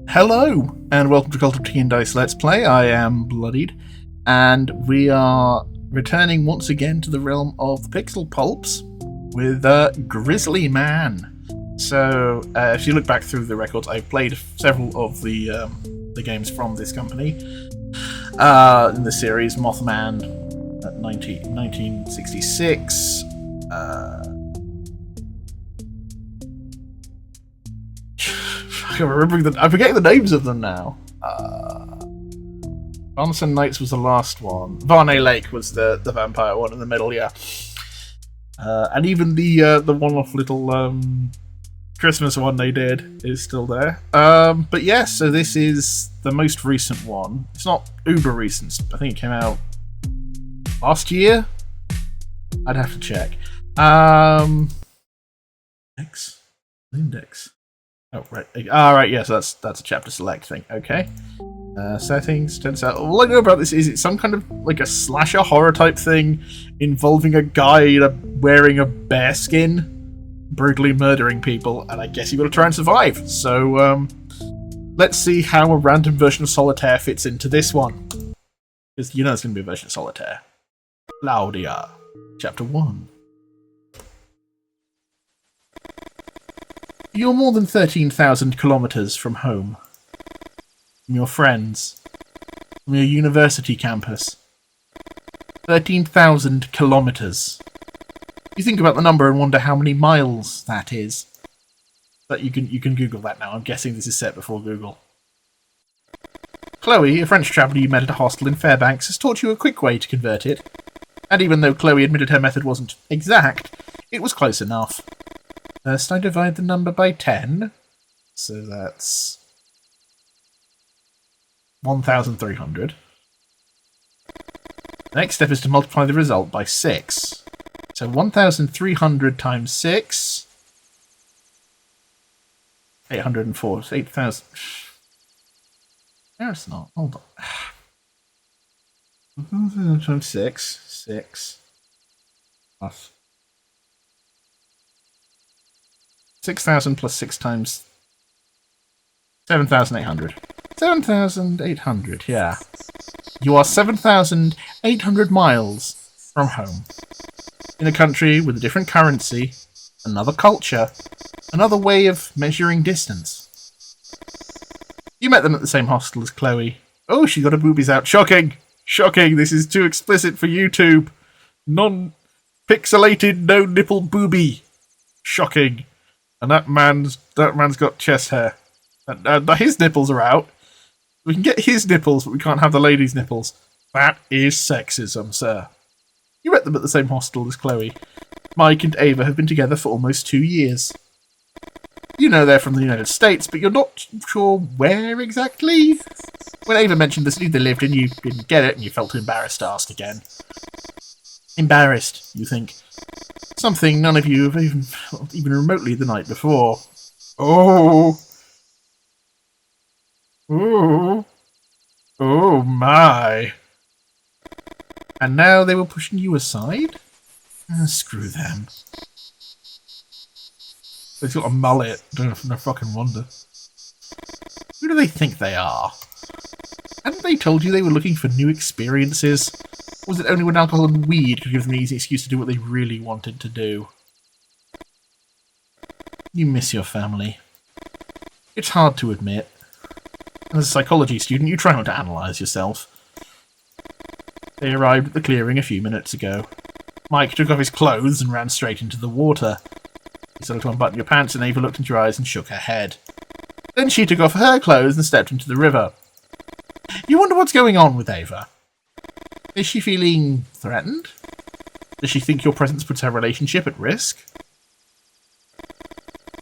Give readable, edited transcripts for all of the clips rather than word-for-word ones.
Hello, and welcome to Cult of Tea and Dice Let's Play. I am Bloodied, and we are returning once again to the realm of the pixel pulps with Grizzly Man. So, if you look back through the records, I've played several of the games from this company in the series. Mothman at 1966. I'm forgetting the names of them now. Barnison Knights was the last one. Varney Lake was the vampire one in the middle, yeah. And even the one-off little Christmas one they did is still there. But yeah, so this is the most recent one. It's not uber recent. I think it came out last year. I'd have to check. Index. Oh, right. Right, yes, that's a chapter select thing. Okay. Settings, turns out. All I know about this is it's some kind of like a slasher horror type thing involving a guy wearing a bear skin, brutally murdering people, and I guess you gotta try and survive. So, let's see how a random version of Solitaire fits into this one. Because you know there's gonna be a version of Solitaire. Claudia, Chapter 1. You're more than 13,000 kilometers from home. From your friends. From your university campus. 13,000 kilometers. You think about the number and wonder how many miles that is. But you can Google that now. I'm guessing this is set before Google. Chloe, a French traveller you met at a hostel in Fairbanks, has taught you a quick way to convert it. And even though Chloe admitted her method wasn't exact, it was close enough. First, I divide the number by 10, so that's 1,300. The next step is to multiply the result by 6. So 1,300 times 6... 804. 8,000... No, it's not. Hold on. Times 6. 6. Plus 6,000 plus 6 times 7,800. 7,800, yeah. You are 7,800 miles from home. In a country with a different currency, another culture, another way of measuring distance. You met them at the same hostel as Chloe. Oh, she got her boobies out. Shocking! Shocking! This is too explicit for YouTube. Non-pixelated, no-nipple boobie. Shocking. And that man's got chest hair. And his nipples are out. We can get his nipples, but we can't have the lady's nipples. That is sexism, sir. You met them at the same hostel as Chloe. Mike and Ava have been together for almost 2 years. You know they're from the United States, but you're not sure where exactly? When Ava mentioned the city they lived in, you didn't get it, and you felt embarrassed to ask again. Embarrassed, you think. Something none of you have even remotely the night before. Oh. Oh. Oh my. And now they were pushing you aside? Screw them. They've got a mullet. No fucking wonder. Who do they think they are? Hadn't they told you they were looking for new experiences? Or was it only when alcohol and weed could give them an easy excuse to do what they really wanted to do? You miss your family. It's hard to admit. As a psychology student, you try not to analyse yourself. They arrived at the clearing a few minutes ago. Mike took off his clothes and ran straight into the water. You started to unbutton your pants and Ava looked into your eyes and shook her head. Then she took off her clothes and stepped into the river. You wonder what's going on with Ava. Is she feeling threatened? Does she think your presence puts her relationship at risk?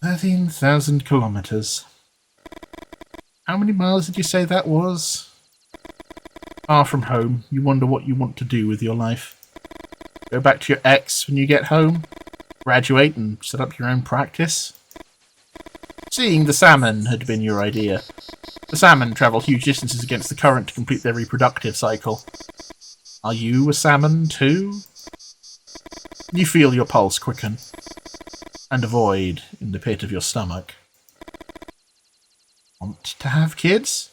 13,000 kilometers. How many miles did you say that was? Far from home, you wonder what you want to do with your life. Go back to your ex when you get home? Graduate and set up your own practice? Seeing the salmon had been your idea. The salmon travel huge distances against the current to complete their reproductive cycle. Are you a salmon too? You feel your pulse quicken, and a void in the pit of your stomach. Want to have kids?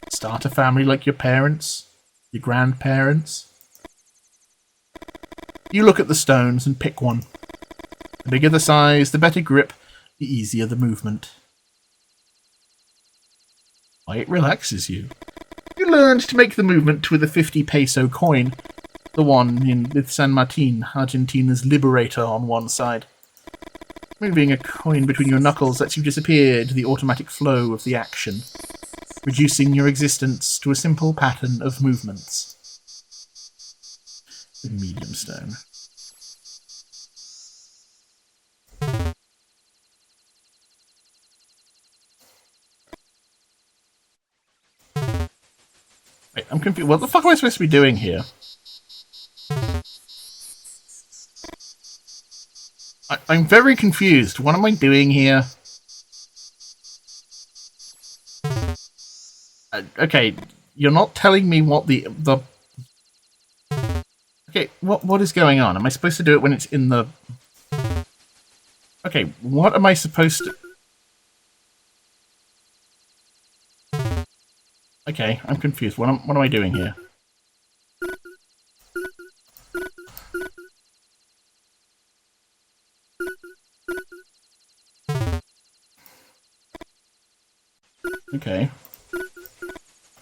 Start a family like your parents? Your grandparents? You look at the stones and pick one. The bigger the size, the better grip, the easier the movement. Why, it relaxes you. You learned to make the movement with a 50 peso coin, the one with San Martin, Argentina's liberator, on one side. Moving a coin between your knuckles lets you disappear into the automatic flow of the action, reducing your existence to a simple pattern of movements. The medium stone. Wait, I'm confused. What the fuck am I supposed to be doing here? I'm very confused. What am I doing here? Okay, you're not telling me what the... Okay, what is going on? Am I supposed to do it when it's in the... Okay, what am I supposed to... Okay, I'm confused. What am I doing here? Okay. You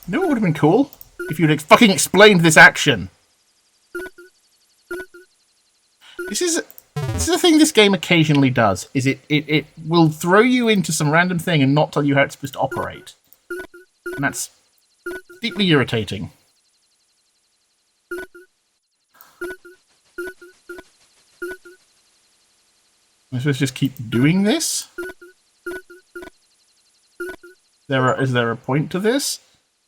know what would have been cool? If you'd fucking explained this action. This is a thing this game occasionally does. Is it will throw you into some random thing and not tell you how it's supposed to operate. And that's deeply irritating. Am I supposed to just keep doing this? Is there a point to this?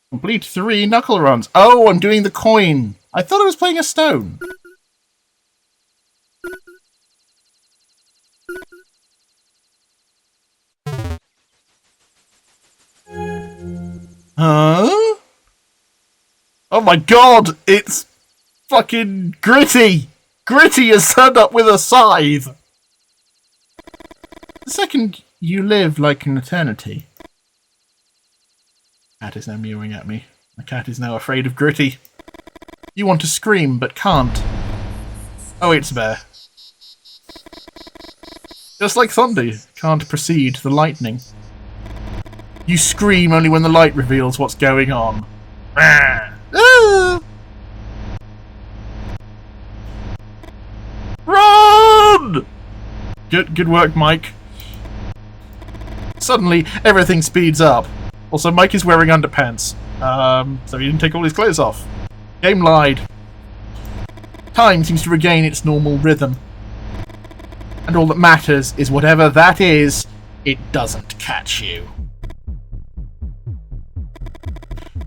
Complete 3 knuckle runs. Oh, I'm doing the coin. I thought I was playing a stone. Huh? Oh my god, it's fucking Gritty! Gritty is turned up with a scythe! The second you live like an eternity. Cat is now mewing at me. My cat is now afraid of Gritty. You want to scream, but can't. Oh, it's a bear. Just like thunder, you can't precede the lightning. You scream only when the light reveals what's going on. Run! Good work, Mike. Suddenly, everything speeds up. Also, Mike is wearing underpants, so he didn't take all his clothes off. Game lied. Time seems to regain its normal rhythm. And all that matters is whatever that is, it doesn't catch you.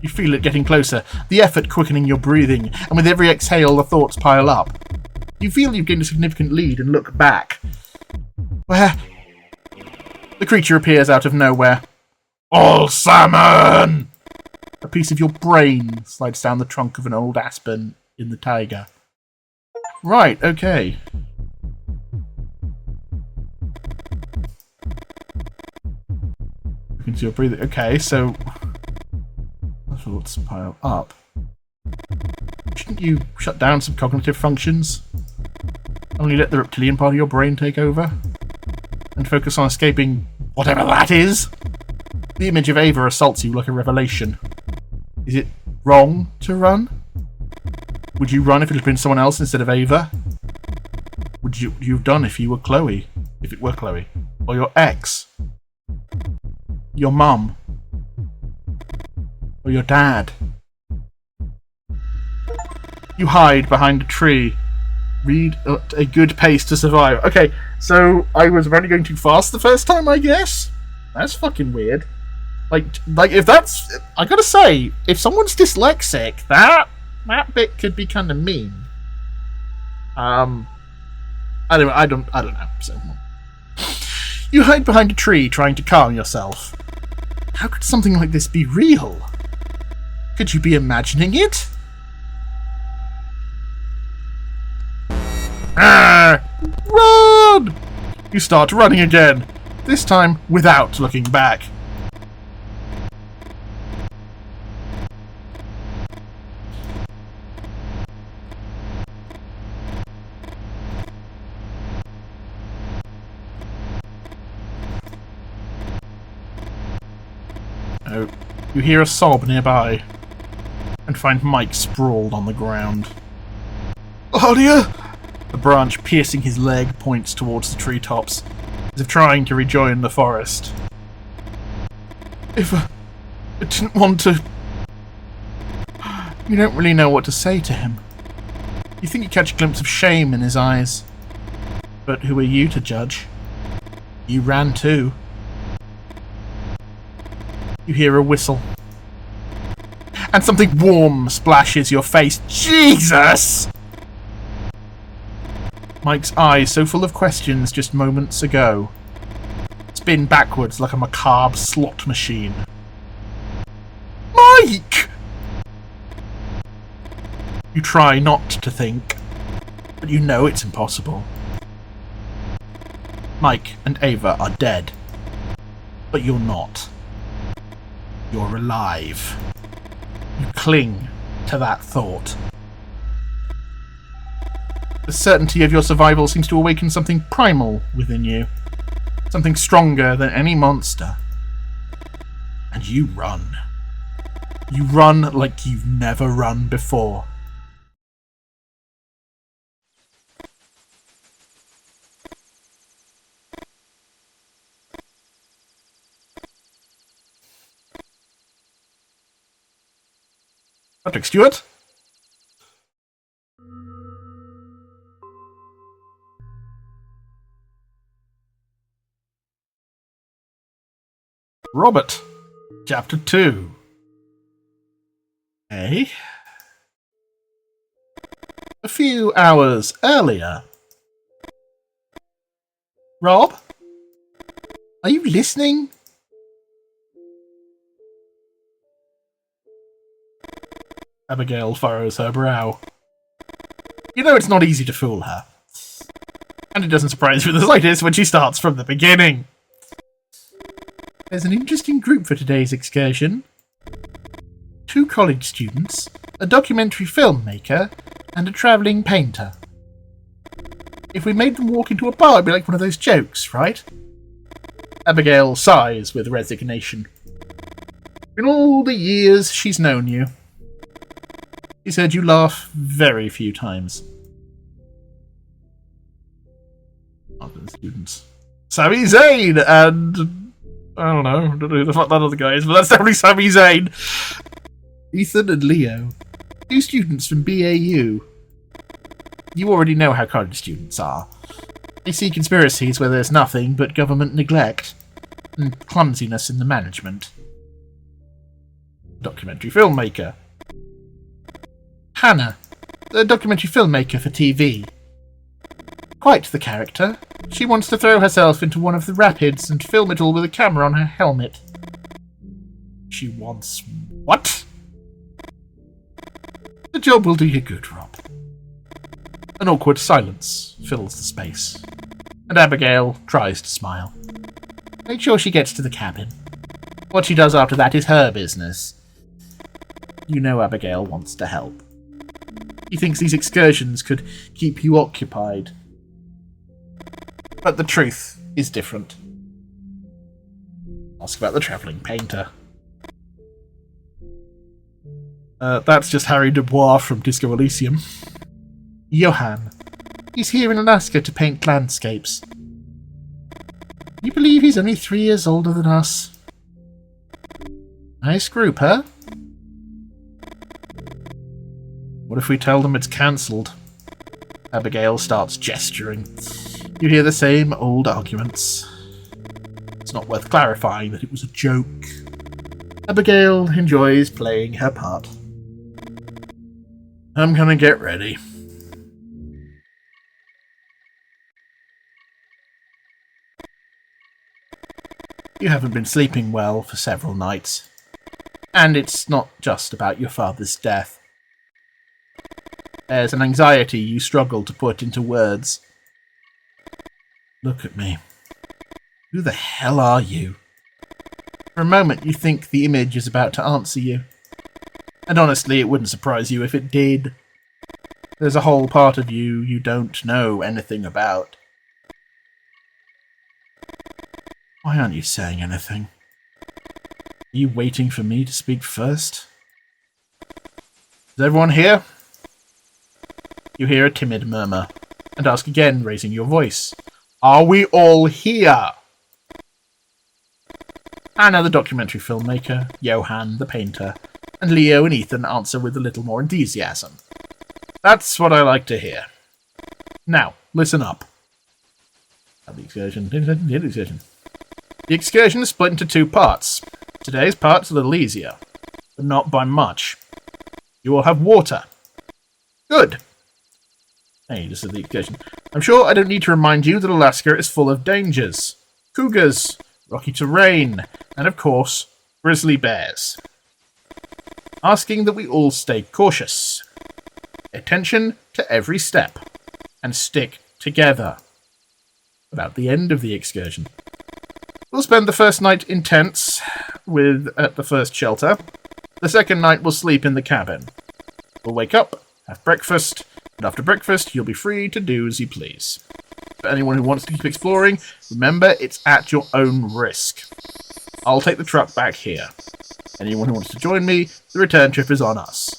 You feel it getting closer, the effort quickening your breathing, and with every exhale the thoughts pile up. You feel you've gained a significant lead and look back. Where? The creature appears out of nowhere. All salmon! A piece of your brain slides down the trunk of an old aspen in the taiga. Right, okay. You can see your breathing. Okay, so... thoughts pile up. Shouldn't you shut down some cognitive functions? Only let the reptilian part of your brain take over? And focus on escaping whatever that is? The image of Ava assaults you like a revelation. Is it wrong to run? Would you run if it had been someone else instead of Ava? Would you've done if you were Chloe? If it were Chloe? Or your ex? Your mum? Or your dad? You hide behind a tree. Read at a good pace to survive. Okay, so I was running going too fast the first time, I guess? That's fucking weird. Like if that's... I gotta say, if someone's dyslexic, that bit could be kind of mean. I don't know. So, you hide behind a tree trying to calm yourself. How could something like this be real? Could you be imagining it? Run! You start running again, this time without looking back. Oh, you hear a sob nearby, and find Mike sprawled on the ground. Claudia! The branch piercing his leg points towards the treetops, as if trying to rejoin the forest. If I didn't want to... You don't really know what to say to him. You think you catch a glimpse of shame in his eyes. But who are you to judge? You ran too. You hear a whistle. And something warm splashes your face. Jesus! Mike's eyes, so full of questions just moments ago, spin backwards like a macabre slot machine. Mike! You try not to think, but you know it's impossible. Mike and Ava are dead, but you're not. You're alive. You cling to that thought. The certainty of your survival seems to awaken something primal within you. Something stronger than any monster. And you run. You run like you've never run before. Patrick Stewart? Robert, Chapter 2. A few hours earlier. Rob? Are you listening? Abigail furrows her brow. You know it's not easy to fool her. And it doesn't surprise you the slightest when she starts from the beginning. There's an interesting group for today's excursion. 2 college students, a documentary filmmaker, and a travelling painter. If we made them walk into a bar, it'd be like one of those jokes, right? Abigail sighs with resignation. In all the years she's known you, she's heard you laugh very few times. Other students. Sami Zayn and... I don't know who the fuck that other guy is, but that's definitely Sami Zayn. Ethan and Leo. 2 students from BAU. You already know how college students are. They see conspiracies where there's nothing but government neglect and clumsiness in the management. Documentary filmmaker. Hannah, a documentary filmmaker for TV. Quite the character. She wants to throw herself into one of the rapids and film it all with a camera on her helmet. She wants what? The job will do you good, Rob. An awkward silence fills the space, and Abigail tries to smile. Make sure she gets to the cabin. What she does after that is her business. You know Abigail wants to help. He thinks these excursions could keep you occupied. But the truth is different. Ask about the travelling painter. That's just Harry Dubois from Disco Elysium. Johan. He's here in Alaska to paint landscapes. You believe he's only 3 years older than us? Nice group, huh? What if we tell them it's cancelled? Abigail starts gesturing. You hear the same old arguments. It's not worth clarifying that it was a joke. Abigail enjoys playing her part. I'm gonna get ready. You haven't been sleeping well for several nights. And it's not just about your father's death. There's an anxiety you struggle to put into words. Look at me. Who the hell are you? For a moment you think the image is about to answer you. And honestly, it wouldn't surprise you if it did. There's a whole part of you you don't know anything about. Why aren't you saying anything? Are you waiting for me to speak first? Is everyone here? You hear a timid murmur, and ask again, raising your voice. Are we all here? Anna, the documentary filmmaker, Johan, the painter, and Leo and Ethan answer with a little more enthusiasm. That's what I like to hear. Now, listen up. The excursion is split into 2 parts. Today's part's a little easier, but not by much. You will have water. Good. Hey, this is the excursion. I'm sure I don't need to remind you that Alaska is full of dangers. Cougars, rocky terrain, and of course, grizzly bears. Asking that we all stay cautious. Pay attention to every step, and stick together. About the end of the excursion. We'll spend the first night in tents at the first shelter. The second night we'll sleep in the cabin. We'll wake up, have breakfast, and after breakfast you'll be free to do as you please. For anyone who wants to keep exploring, remember it's at your own risk. I'll take the truck back here. Anyone who wants to join me, the return trip is on us.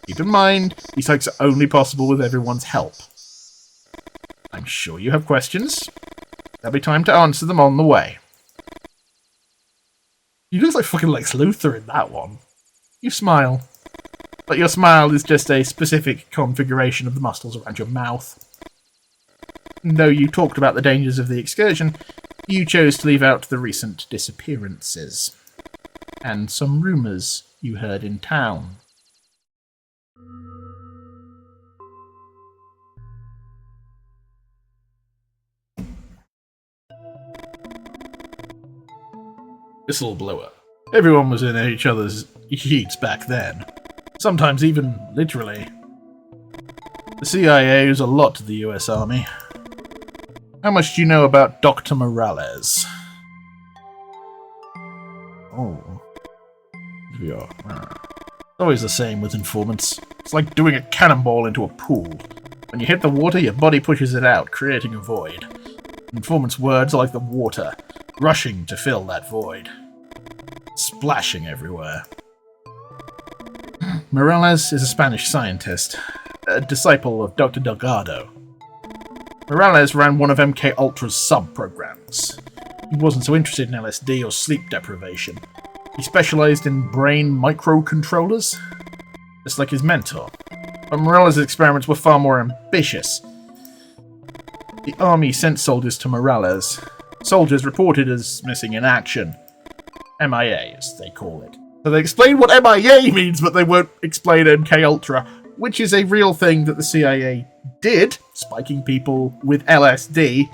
Keep in mind, these hikes are only possible with everyone's help. I'm sure you have questions. There'll be time to answer them on the way. You look like fucking Lex Luthor in that one. You smile. But your smile is just a specific configuration of the muscles around your mouth. Though you talked about the dangers of the excursion, you chose to leave out the recent disappearances. And some rumours you heard in town. Whistleblower. Everyone was in each other's heats back then. Sometimes even literally. The CIA owes a lot to the US Army. How much do you know about Dr. Morales? Oh. Yeah. It's always the same with informants. It's like doing a cannonball into a pool. When you hit the water, your body pushes it out, creating a void. Informant's words are like the water, rushing to fill that void. Splashing everywhere. Morales is a Spanish scientist, a disciple of Dr. Delgado. Morales ran one of MK Ultra's sub-programs. He wasn't so interested in LSD or sleep deprivation. He specialized in brain microcontrollers, just like his mentor. But Morales' experiments were far more ambitious. The army sent soldiers to Morales. Soldiers reported as missing in action. MIA, as they call it. So they explain what MIA means, but they won't explain MK Ultra, which is a real thing that the CIA did, spiking people with LSD,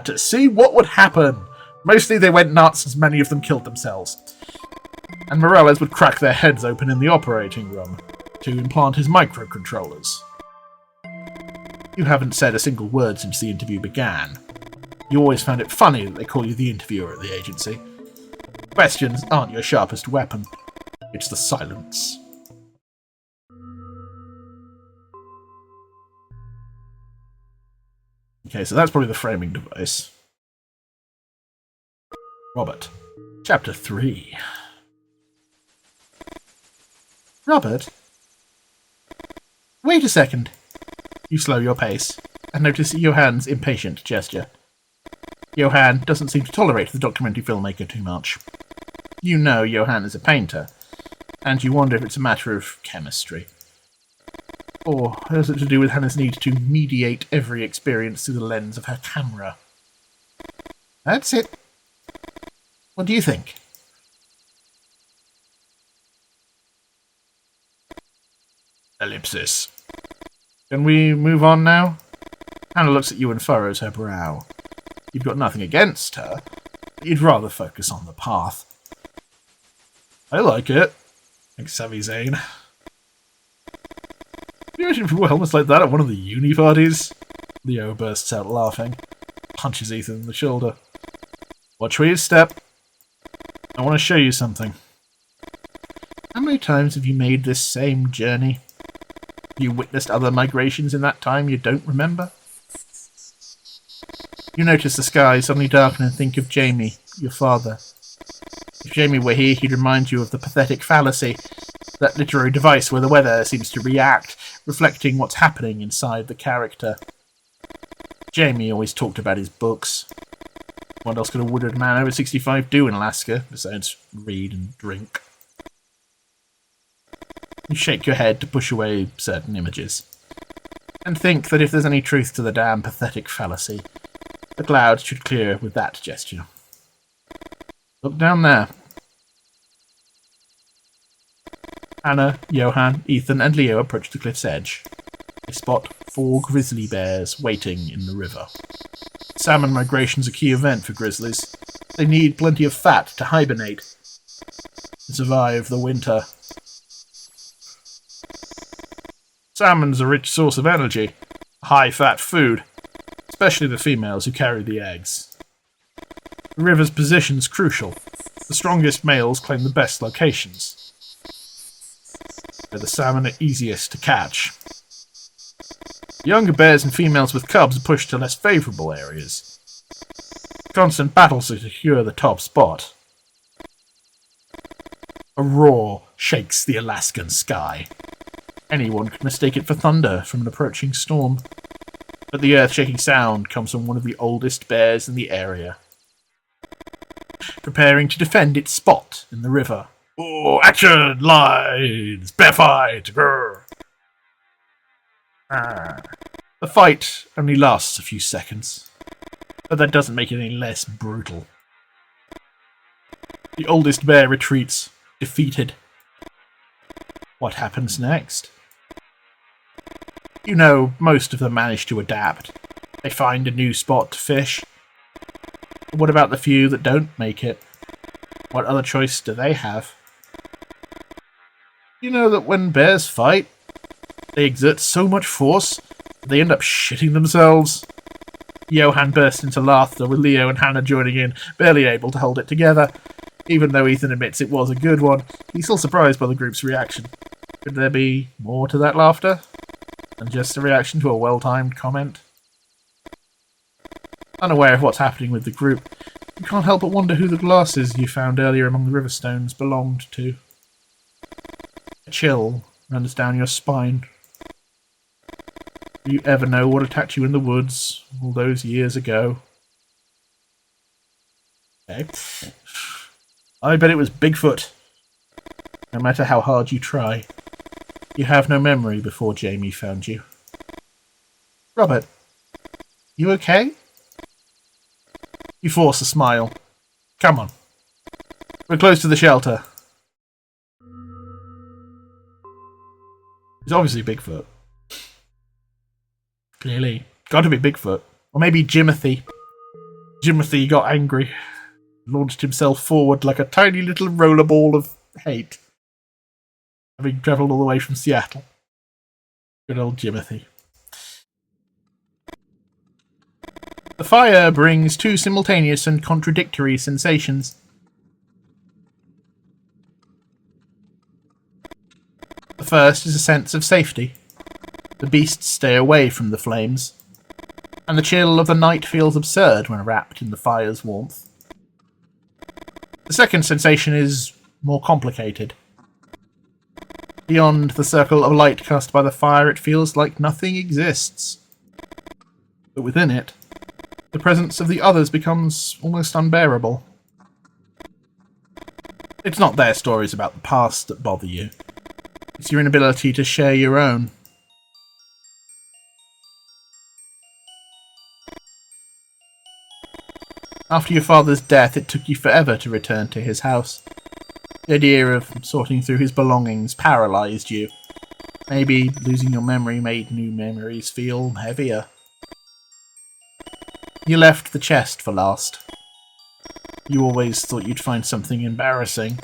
to see what would happen. Mostly they went nuts, as many of them killed themselves. And Morales would crack their heads open in the operating room to implant his microcontrollers. You haven't said a single word since the interview began. You always found it funny that they call you the interviewer at the agency. Questions aren't your sharpest weapon. It's the silence. Okay, so that's probably the framing device. Robert. Chapter 3. Robert? Wait a second. You slow your pace, and notice Johan's impatient gesture. Johan doesn't seem to tolerate the documentary filmmaker too much. You know Johan is a painter, and you wonder if it's a matter of chemistry. Or has it to do with Hannah's need to mediate every experience through the lens of her camera? That's it. What do you think? Ellipsis. Can we move on now? Hannah looks at you and furrows her brow. You've got nothing against her, but you'd rather focus on the path. I like it. Like Sami Zayn. Can you imagine people helmets like that at one of the uni parties? Leo bursts out laughing, punches Ethan in the shoulder. Watch where you step. I want to show you something. How many times have you made this same journey? Have you witnessed other migrations in that time you don't remember? You notice the sky suddenly darken and think of Jamie, your father. If Jamie were here, he'd remind you of the pathetic fallacy, that literary device where the weather seems to react, reflecting what's happening inside the character. Jamie always talked about his books. What else could a wooded man over 65 do in Alaska, besides read and drink? You shake your head to push away certain images, and think that if there's any truth to the damn pathetic fallacy, the clouds should clear with that gesture. Look down there. Anna, Johan, Ethan, and Leo approach the cliff's edge. They spot 4 grizzly bears waiting in the river. Salmon migration's a key event for grizzlies. They need plenty of fat to hibernate and survive the winter. Salmon's a rich source of energy, high-fat food, especially the females who carry the eggs. The river's position's crucial. The strongest males claim the best locations, where the salmon are easiest to catch. Younger bears and females with cubs are pushed to less favourable areas. Constant battles to secure the top spot. A roar shakes the Alaskan sky. Anyone could mistake it for thunder from an approaching storm. But the earth-shaking sound comes from one of the oldest bears in the area, preparing to defend its spot in the river. Oh, action! Lines! Bear fight! Grr. The fight only lasts a few seconds, but that doesn't make it any less brutal. The oldest bear retreats, defeated. What happens next? You know, most of them manage to adapt. They find a new spot to fish. But what about the few that don't make it? What other choice do they have? You know that when bears fight, they exert so much force that they end up shitting themselves? Johan burst into laughter, with Leo and Hannah joining in, barely able to hold it together. Even though Ethan admits it was a good one, he's still surprised by the group's reaction. Could there be more to that laughter than just a reaction to a well-timed comment? Unaware of what's happening with the group, you can't help but wonder who the glasses you found earlier among the river stones belonged to. A chill runs down your spine. Do you ever know what attacked you in the woods all those years ago? Okay. I bet it was Bigfoot. No matter how hard you try, you have no memory before Jamie found you. Robert, you okay? You force a smile. Come on. We're close to the shelter. It's obviously Bigfoot. Clearly. Got to be Bigfoot. Or maybe Jimothy. Jimothy got angry. Launched himself forward like a tiny little rollerball of hate, having travelled all the way from Seattle. Good old Jimothy. The fire brings 2 simultaneous and contradictory sensations. The first is a sense of safety. The beasts stay away from the flames, and the chill of the night feels absurd when wrapped in the fire's warmth. The second sensation is more complicated. Beyond the circle of light cast by the fire, it feels like nothing exists. But within it, the presence of the others becomes almost unbearable. It's not their stories about the past that bother you. It's your inability to share your own. After your father's death, it took you forever to return to his house. The idea of sorting through his belongings paralysed you. Maybe losing your memory made new memories feel heavier. You left the chest for last. You always thought you'd find something embarrassing.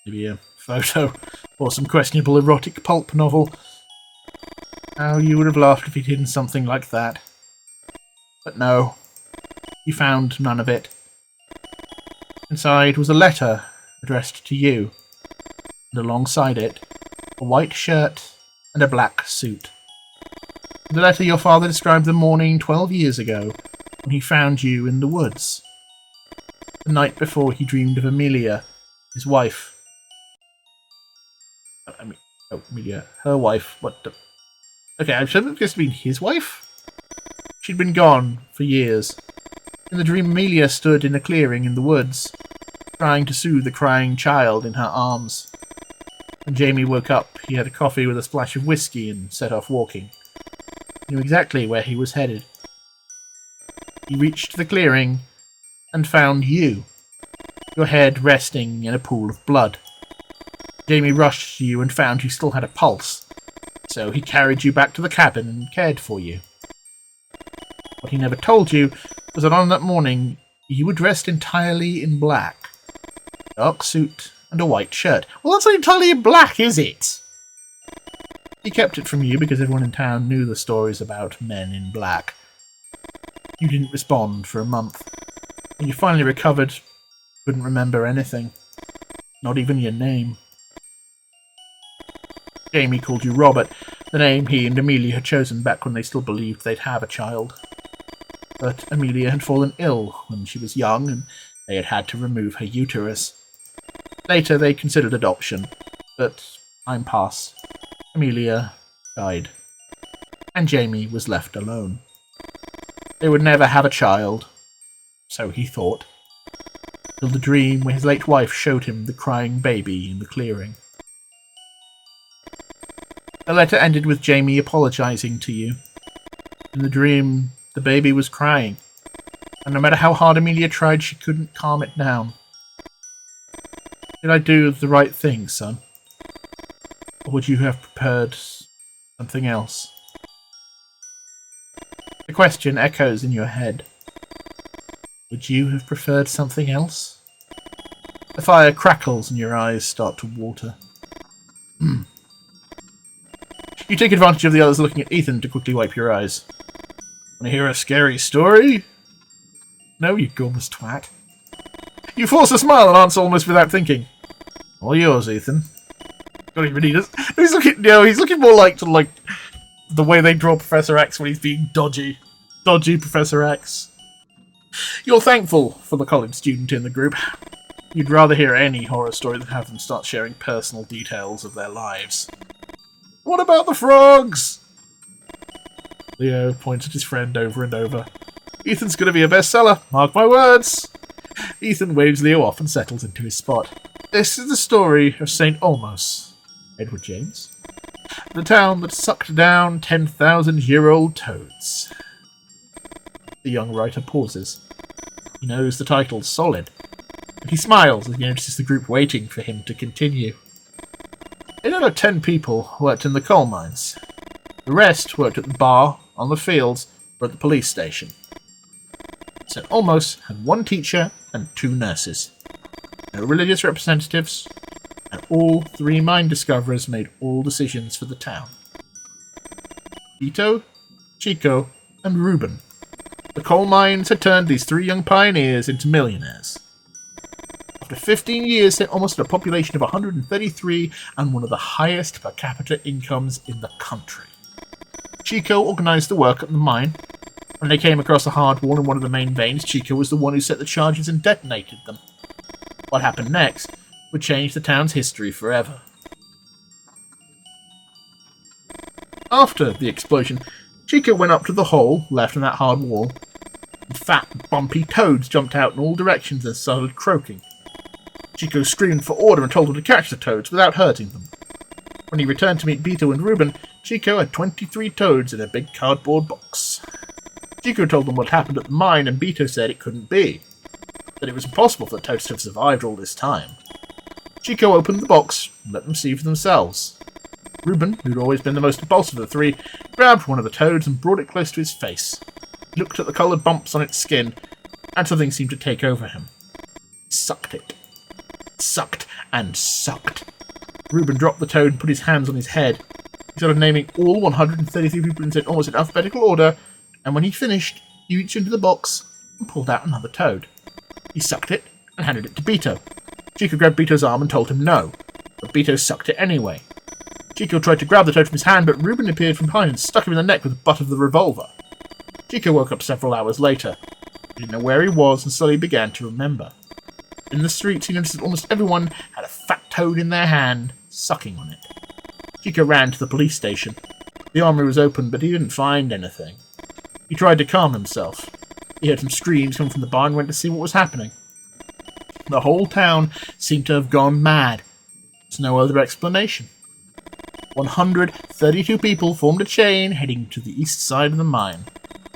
Maybe a photo, or some questionable erotic pulp novel. How you would have laughed if he'd hidden something like that. But no. You found none of it. Inside was a letter addressed to you, and alongside it, a white shirt and a black suit. In the letter, your father described the morning 12 years ago, when he found you in the woods. The night before he dreamed of Amelia, His wife. I mean, oh, Amelia. Her wife. What the... Okay, I'm sure that just mean his wife? She'd been gone for years. In the dream, Amelia stood in a clearing in the woods, trying to soothe the crying child in her arms. When Jamie woke up, he had a coffee with a splash of whiskey and set off walking. He knew exactly where he was headed. He reached the clearing and found you, your head resting in a pool of blood. Jamie rushed to you and found you still had a pulse, so he carried you back to the cabin and cared for you. What he never told you was that on that morning you were dressed entirely in black. A dark suit and a white shirt. Well, that's not entirely in black, is it? He kept it from you because everyone in town knew the stories about men in black. You didn't respond for a month. When you finally recovered, you couldn't remember anything. Not even your name. Jamie called you Robert, the name he and Amelia had chosen back when they still believed they'd have a child. But Amelia had fallen ill when she was young, and they had had to remove her uterus. Later they considered adoption, but time passed. Amelia died, and Jamie was left alone. They would never have a child, so he thought, till the dream where his late wife showed him the crying baby in the clearing. The letter ended with Jamie apologizing to you. In the dream, the baby was crying, and no matter how hard Amelia tried, she couldn't calm it down. Did I do the right thing, son? Or would you have prepared something else? The question echoes in your head. Would you have preferred something else? The fire crackles and your eyes start to water. You take advantage of the others looking at Ethan to quickly wipe your eyes. Want to hear a scary story? No, you gormless twat. You force a smile and answer almost without thinking. All yours, Ethan. God, he really does. He's looking more like the way they draw Professor X when he's being dodgy. Dodgy Professor X. You're thankful for the college student in the group. You'd rather hear any horror story than have them start sharing personal details of their lives. What about the frogs? Leo points at his friend over and over. Ethan's going to be a bestseller, mark my words. Ethan waves Leo off and settles into his spot. This is the story of St. Olmos, Edward James. The town that sucked down 10,000-year-old toads. The young writer pauses. He knows the title's solid, and he smiles as he notices the group waiting for him to continue. 8 out of 10 people worked in the coal mines. The rest worked at the bar, on the fields, or at the police station. St. Olmos had 1 teacher and 2 nurses. No religious representatives, and all 3 mine discoverers made all decisions for the town. Vito, Chico, and Reuben. The coal mines had turned these 3 young pioneers into millionaires. After 15 years, St. Olmos had a population of 133 and one of the highest per capita incomes in the country. Chico organised the work at the mine. When they came across a hard wall in one of the main veins, Chico was the one who set the charges and detonated them. What happened next would change the town's history forever. After the explosion, Chico went up to the hole left in that hard wall, and fat, bumpy toads jumped out in all directions and started croaking. Chico screamed for order and told them to catch the toads without hurting them. When he returned to meet Beto and Reuben, Chico had 23 toads in a big cardboard box. Chico told them what happened at the mine, and Beto said it couldn't be, that it was impossible for the toads to have survived all this time. Chico opened the box and let them see for themselves. Reuben, who'd always been the most impulsive of the 3, grabbed one of the toads and brought it close to his face. He looked at the coloured bumps on its skin, and something seemed to take over him. He sucked it. Sucked and sucked. Reuben dropped the toad and put his hands on his head. He started naming all 133 people in St. Olmos in alphabetical order, and when he finished, he reached into the box and pulled out another toad. He sucked it and handed it to Beto. Chico grabbed Beto's arm and told him no, but Beto sucked it anyway. Chico tried to grab the toad from his hand, but Reuben appeared from behind and stuck him in the neck with the butt of the revolver. Chico woke up several hours later. He didn't know where he was and slowly began to remember. In the streets, he noticed that almost everyone had a fat toad in their hand, sucking on it. Chico ran to the police station. The armory was open, but he didn't find anything. He tried to calm himself. He heard some screams come from the barn and went to see what was happening. The whole town seemed to have gone mad. There's no other explanation. 132 people formed a chain heading to the east side of the mine.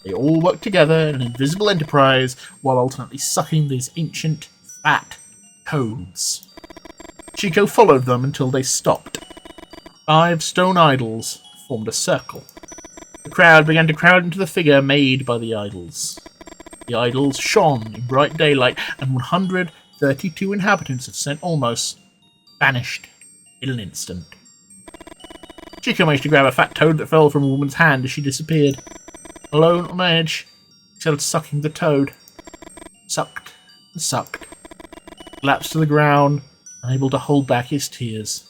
They all worked together in an invisible enterprise while alternately sucking these ancient, fat toads. Chico followed them until they stopped. 5 stone idols formed a circle. The crowd began to crowd into the figure made by the idols. The idols shone in bright daylight, and 132 inhabitants of St. Olmos vanished in an instant. Chico managed to grab a fat toad that fell from a woman's hand as she disappeared. Alone on edge, he started sucking the toad. Sucked and sucked. Collapsed to the ground, unable to hold back his tears.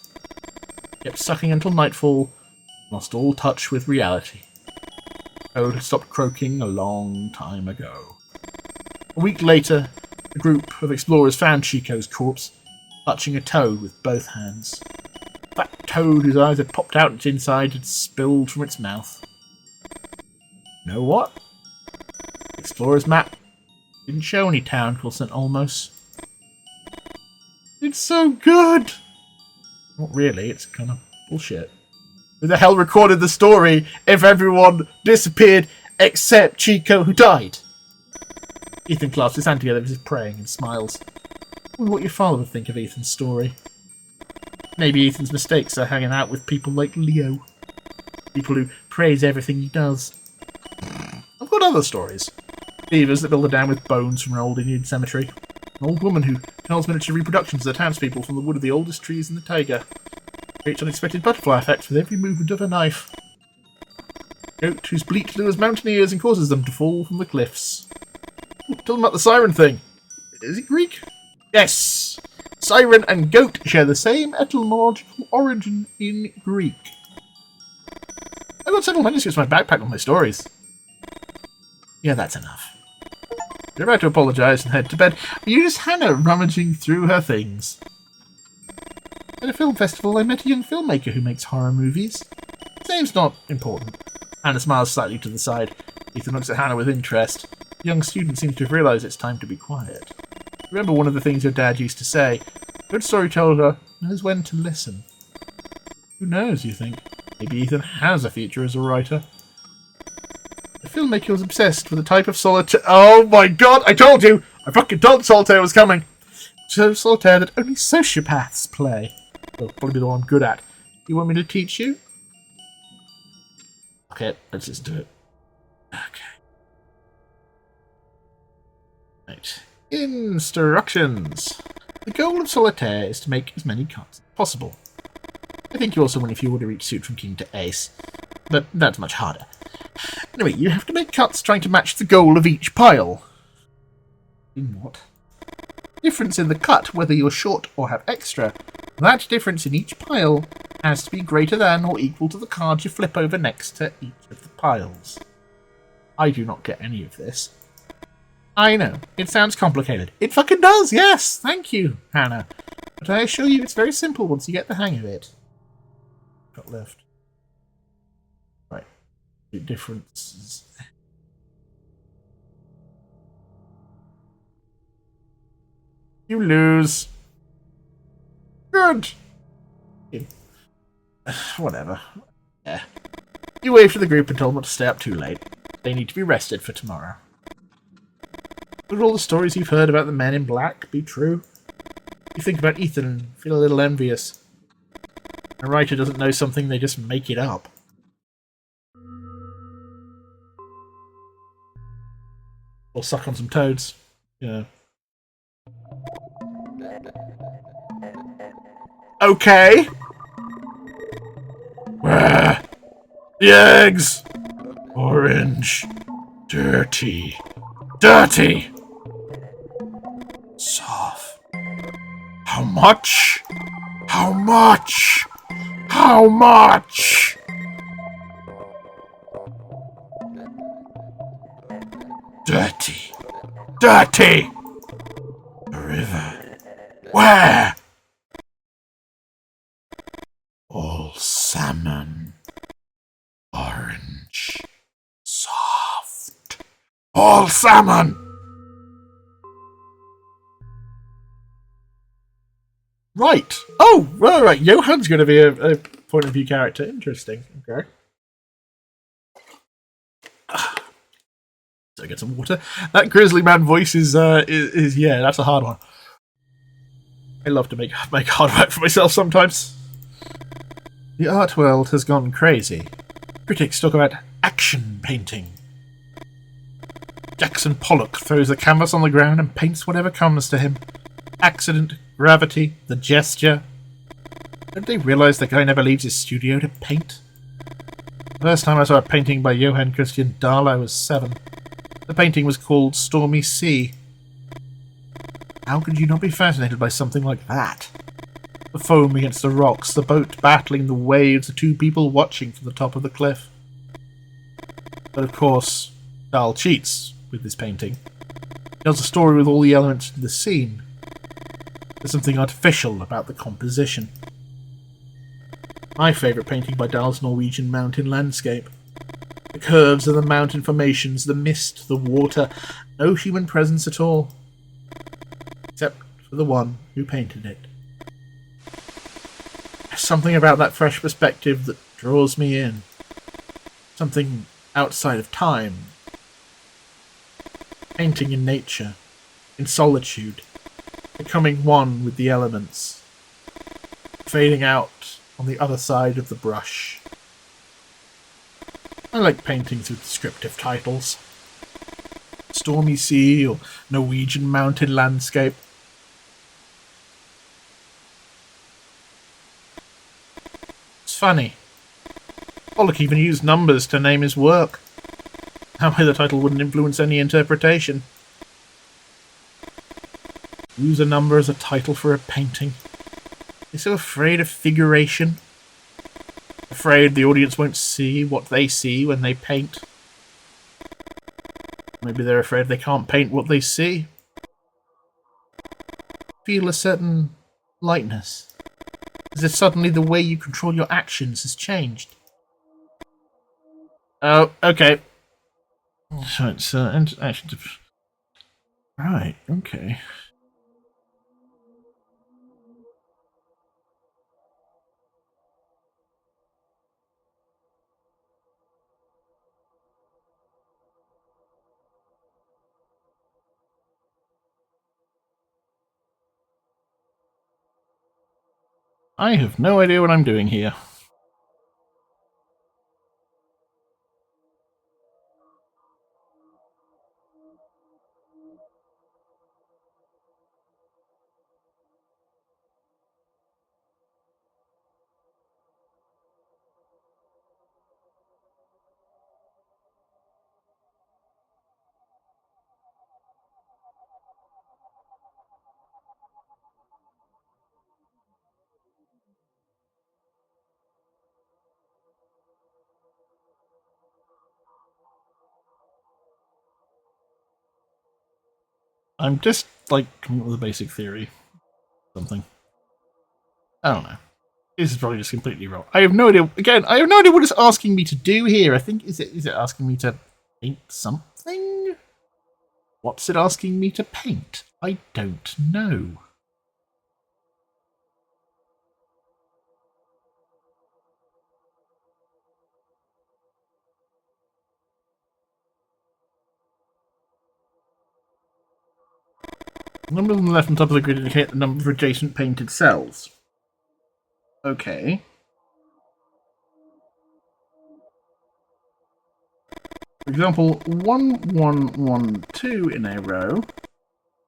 Kept sucking until nightfall, lost all touch with reality. Toad had stopped croaking a long time ago. A week later, a group of explorers found Chico's corpse, clutching a toad with both hands. A fat toad whose eyes had popped out its inside had spilled from its mouth. You know what? The explorer's map didn't show any town called St. Olmos. It's so good! Not really, it's kind of bullshit. Who the hell recorded the story if everyone disappeared except Chico, who died? Ethan clasps his hand together as he's praying and smiles. I wonder what your father would think of Ethan's story. Maybe Ethan's mistakes are hanging out with people like Leo. People who praise everything he does. I've got other stories. Beavers that build a dam with bones from an old Indian cemetery. An old woman who tells miniature reproductions of the townspeople from the wood of the oldest trees in the taiga. Creates unexpected butterfly effects with every movement of her knife. Goat whose bleat lures mountaineers and causes them to fall from the cliffs. Ooh, tell them about the siren thing. Is it Greek? Yes! Siren and goat share the same etymological origin in Greek. I've got several manuscripts in my backpack with my stories. Yeah, that's enough. You're about to apologise and head to bed. You just Hannah rummaging through her things. At a film festival, I met a young filmmaker who makes horror movies. His name's not important. Hannah smiles slightly to the side. Ethan looks at Hannah with interest. The young student seems to have realised it's time to be quiet. Remember one of the things your dad used to say? A good storyteller knows when to listen. Who knows, you think? Maybe Ethan has a future as a writer. The filmmaker was obsessed with a type of solitaire. Oh my god, I told you! I fucking told Solitaire was coming! So Solitaire that only sociopaths play. Well, probably the one I'm good at. You want me to teach you? Okay, let's just do it. Okay. Right. Instructions. The goal of Solitaire is to make as many cuts as possible. I think you also win if you order each suit from King to Ace, but that's much harder. Anyway, you have to make cuts trying to match the goal of each pile. In what? Difference in the cut, whether you're short or have extra. That difference in each pile has to be greater than or equal to the cards you flip over next to each of the piles. I do not get any of this. I know, it sounds complicated. It fucking does, yes! Thank you, Hannah. But I assure you it's very simple once you get the hang of it. Got left. Right. Differences. You lose. Good. Whatever. Yeah. You wave to the group and told them not to stay up too late. They need to be rested for tomorrow. Would all the stories you've heard about the men in black be true? You think about Ethan and feel a little envious. A writer doesn't know something, they just make it up. Or suck on some toads. Yeah. Okay. Where? The eggs! Orange. Dirty. Dirty! Soft. How much? How much? How much? Dirty. Dirty! A river. Where? All salmon. Orange. Soft. All salmon! Right. Oh, right. Johann's going to be a point of view character. Interesting. Okay. So I get some water. That Grizzly Man voice is yeah, that's a hard one. I love to make hard work for myself sometimes. The art world has gone crazy. Critics talk about action painting. Jackson Pollock throws the canvas on the ground and paints whatever comes to him. Accident, gravity, the gesture. Don't they realise the guy never leaves his studio to paint? The first time I saw a painting by Johann Christian Dahl, I was 7. The painting was called Stormy Sea. How could you not be fascinated by something like that? The foam against the rocks, the boat battling the waves, the 2 people watching from the top of the cliff. But of course, Dahl cheats with this painting. He tells a story with all the elements of the scene. There's something artificial about the composition. My favourite painting by Dahl's Norwegian mountain landscape. The curves of the mountain formations, the mist, the water, no human presence at all. Except for the one who painted it. There's something about that fresh perspective that draws me in. Something outside of time. Painting in nature, in solitude, becoming one with the elements, fading out on the other side of the brush. I like paintings with descriptive titles. Stormy Sea or Norwegian mountain landscape. It's funny. Pollock even used numbers to name his work. That way the title wouldn't influence any interpretation. Use a number as a title for a painting. They're so afraid of figuration. Afraid the audience won't see what they see when they paint. Maybe they're afraid they can't paint what they see. Feel a certain lightness. As if suddenly the way you control your actions has changed. Oh, okay. So it's actually... Right, okay. I have no idea what I'm doing here. I'm just, like, coming up with a basic theory. Something. I don't know. This is probably just completely wrong. I have no idea. Again, I have no idea what it's asking me to do here. I think, is it asking me to paint something? What's it asking me to paint? I don't know. The number on the left and top of the grid indicate the number of adjacent painted cells. Okay. For example, 1112 in a row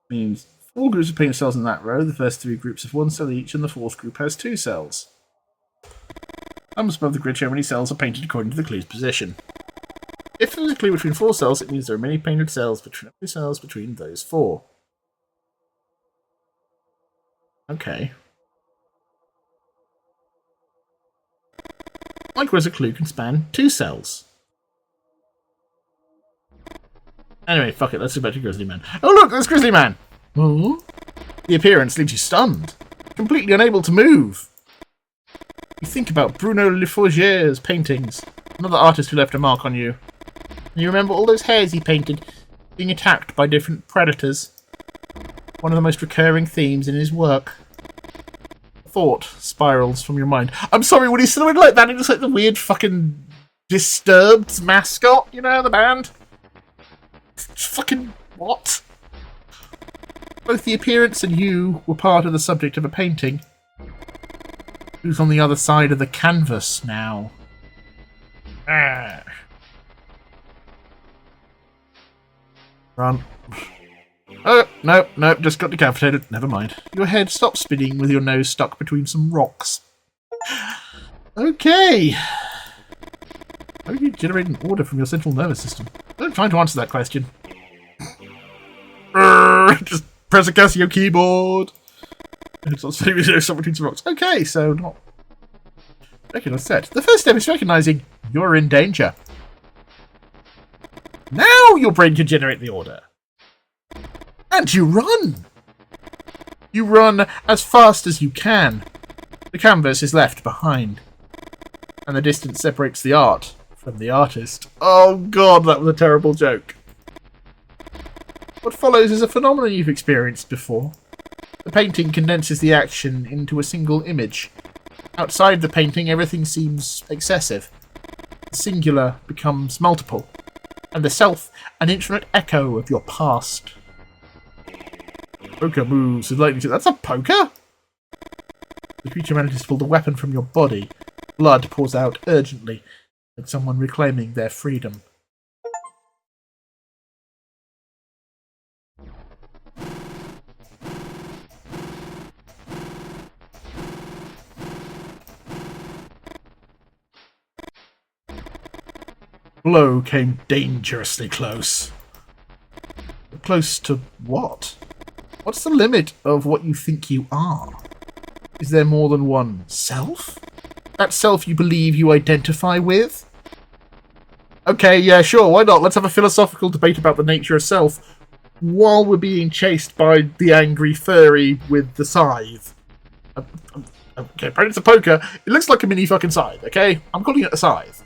means 4 groups of painted cells in that row. The first 3 groups have 1 cell each, and the 4th group has 2 cells. Numbers above the grid show how many cells are painted according to the clue's position. If there is a clue between 4 cells, it means there are many painted cells between those 4. Okay. Likewise, a clue can span 2 cells. Anyway, fuck it, let's go back to Grizzly Man. Oh look, there's Grizzly Man! Oh. The appearance leaves you stunned, completely unable to move. You think about Bruno Leforger's paintings, another artist who left a mark on you. And you remember all those hares he painted being attacked by different predators. One of the most recurring themes in his work. Thought spirals from your mind. I'm sorry, when he's silhouetted like that, he looks like the weird fucking Disturbed mascot, you know, the band? Fucking what? Both the appearance and you were part of the subject of a painting. Who's on the other side of the canvas now? Ah. Run. Oh, no, just got decapitated. Never mind. Your head stopped spinning with your nose stuck between some rocks. Okay. How do you generate an order from your central nervous system? I'm trying to answer that question. Just press a Casio keyboard. It's not spinning with your nose stuck between some rocks. Okay, so not... Regular set. The first step is recognizing you're in danger. Now your brain can generate the order. And you run! You run as fast as you can. The canvas is left behind. And the distance separates the art from the artist. Oh god, that was a terrible joke. What follows is a phenomenon you've experienced before. The painting condenses the action into a single image. Outside the painting, everything seems excessive. The singular becomes multiple. And the self, an infinite echo of your past. Poker moves with lightning. That's a poker? The creature manages to pull the weapon from your body. Blood pours out urgently, like someone reclaiming their freedom. Blow came dangerously close. Close to what? What's the limit of what you think you are? Is there more than one self? That self you believe you identify with? Okay, yeah, sure, why not? Let's have a philosophical debate about the nature of self while we're being chased by the angry furry with the scythe. Okay, apparently it's a poker. It looks like a mini fucking scythe, okay? I'm calling it a scythe.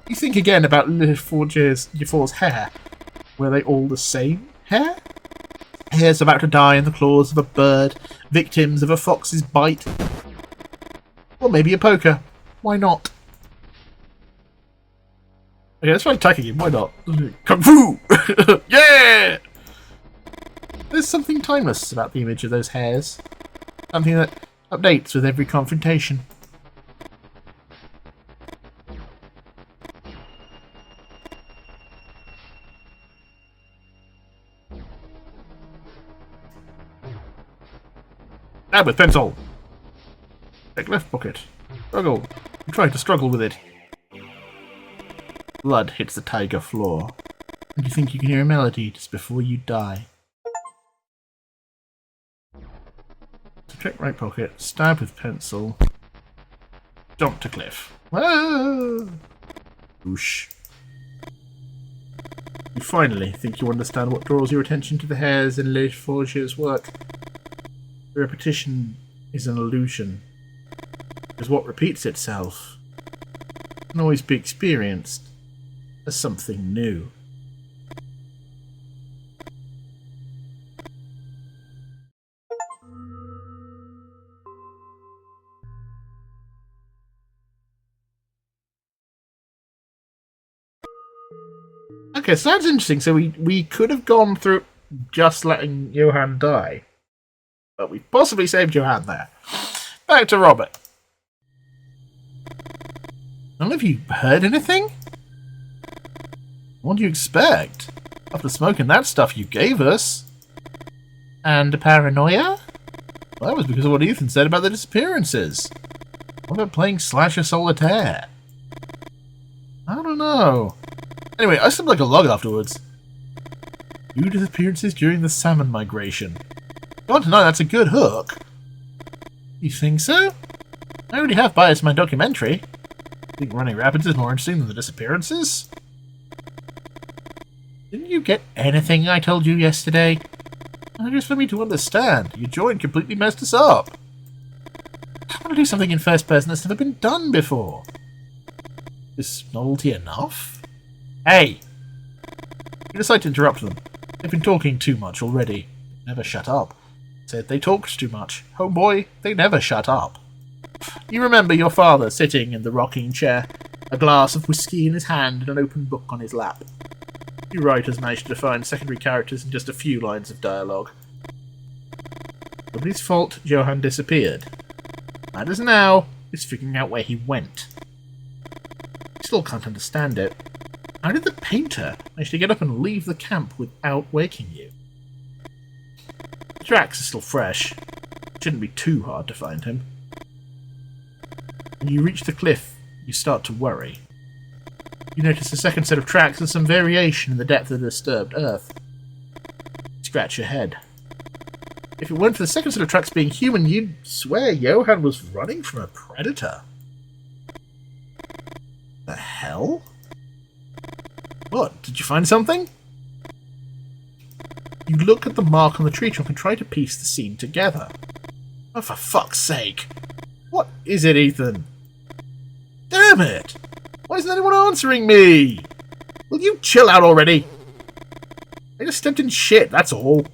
You think again about Leforger's hair. Were they all the same hair? Hairs about to die in the claws of a bird, victims of a fox's bite. Or maybe a poker. Why not? Okay, let's try attacking him. Why not? Kung Fu! Yeah! There's something timeless about the image of those hairs. Something that updates with every confrontation. Stab with pencil. Check left pocket. Struggle. You try to struggle with it. Blood hits the tiger floor. And you think you can hear a melody just before you die. So check right pocket. Stab with pencil. Jump to cliff. Ah! Whoosh. You finally think you understand what draws your attention to the hairs in Leforger's work. The repetition is an illusion, because what repeats itself can always be experienced as something new. Okay, so that's interesting. So we could have gone through just letting Johan die. But we possibly saved Johan there. Back to Robert. None of you heard anything? What do you expect? After smoking that stuff you gave us? And paranoia? Well, that was because of what Ethan said about the disappearances. What about playing Slasher Solitaire? I don't know. Anyway, I slept like a log afterwards. 2 disappearances during the salmon migration. I want to know, that's a good hook. You think so? I already have biased my documentary. Think running rapids is more interesting than the disappearances? Didn't you get anything I told you yesterday? Just for me to understand, your joint completely messed us up. I want to do something in first person that's never been done before. Is novelty enough? Hey! You decide to interrupt them. They've been talking too much already. Never shut up. Said they talked too much. Homeboy, they never shut up. You remember your father sitting in the rocking chair, a glass of whiskey in his hand and an open book on his lap. You writers managed to define secondary characters in just a few lines of dialogue. Nobody's fault Johann disappeared. Matters now is figuring out where he went. You still can't understand it. How did the painter manage to get up and leave the camp without waking you? The tracks are still fresh. It shouldn't be too hard to find him. When you reach the cliff, you start to worry. You notice a second set of tracks and some variation in the depth of the disturbed earth. You scratch your head. If it weren't for the second set of tracks being human, you'd swear Johann was running from a predator. The hell? What, did you find something? You look at the mark on the tree trunk and try to piece the scene together. Oh, for fuck's sake! What is it, Ethan? Damn it! Why isn't anyone answering me? Will you chill out already? I just stepped in shit, that's all.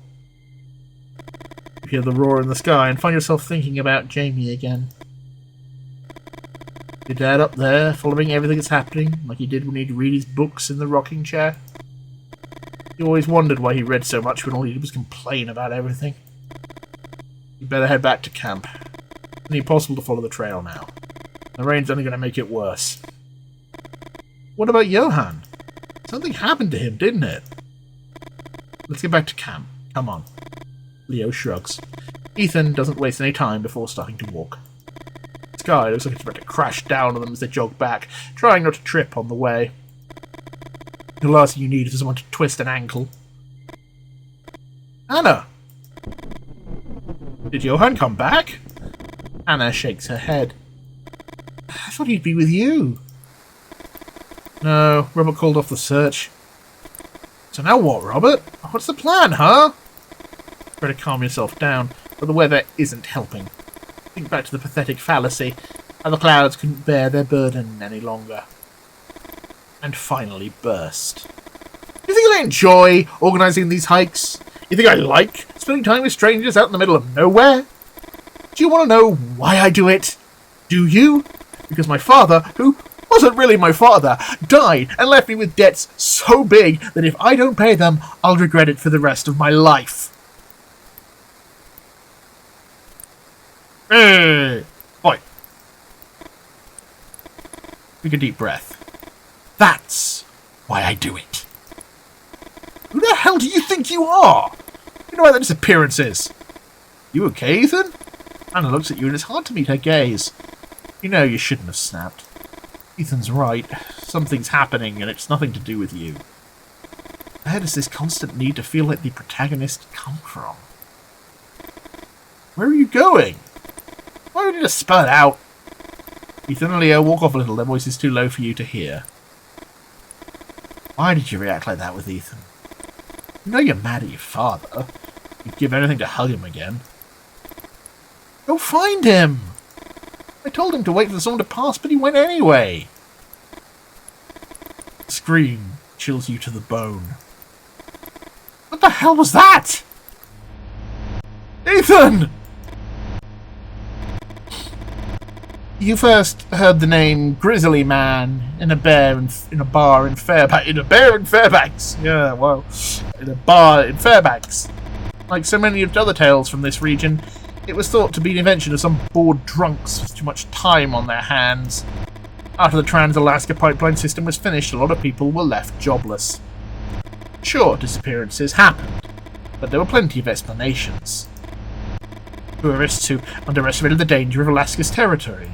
You hear the roar in the sky and find yourself thinking about Jamie again. Your dad up there, following everything that's happening, like he did when he'd read his books in the rocking chair. You always wondered why he read so much when all he did was complain about everything. You better head back to camp. It's impossible to follow the trail now. The rain's only going to make it worse. What about Johann? Something happened to him, didn't it? Let's get back to camp. Come on. Leo shrugs. Ethan doesn't waste any time before starting to walk. The sky looks like it's about to crash down on them as they jog back, trying not to trip on the way. The last thing you need is someone to twist an ankle. Anna! Did Johann come back? Anna shakes her head. I thought he'd be with you. No, Robert called off the search. So now what, Robert? What's the plan, huh? Try to calm yourself down, but the weather isn't helping. Think back to the pathetic fallacy, how the clouds couldn't bear their burden any longer. And finally burst. You think I enjoy organising these hikes? You think I like spending time with strangers out in the middle of nowhere? Do you want to know why I do it? Do you? Because my father, who wasn't really my father, died and left me with debts so big that if I don't pay them, I'll regret it for the rest of my life. Oi. Take a deep breath. That's why I do it. Who the hell do you think you are? You know where that disappearance is. You okay, Ethan? Anna looks at you and it's hard to meet her gaze. You know you shouldn't have snapped. Ethan's right. Something's happening and it's nothing to do with you. Where does this constant need to feel like the protagonist come from? Where are you going? Why would you just spell it out? Ethan and Leo walk off a little, their voices too low for you to hear. Why did you react like that with Ethan? You know you're mad at your father. You'd give anything to hug him again. Go find him! I told him to wait for the storm to pass, but he went anyway. The scream chills you to the bone. What the hell was that? Ethan! You first heard the name Grizzly Man in a bar in Fairbanks. Yeah, well, in a bar in Fairbanks. Like so many of the other tales from this region, it was thought to be an invention of some bored drunks with too much time on their hands. After the Trans-Alaska pipeline system was finished, a lot of people were left jobless. Sure, disappearances happened, but there were plenty of explanations. Tourists who underestimated the danger of Alaska's territory.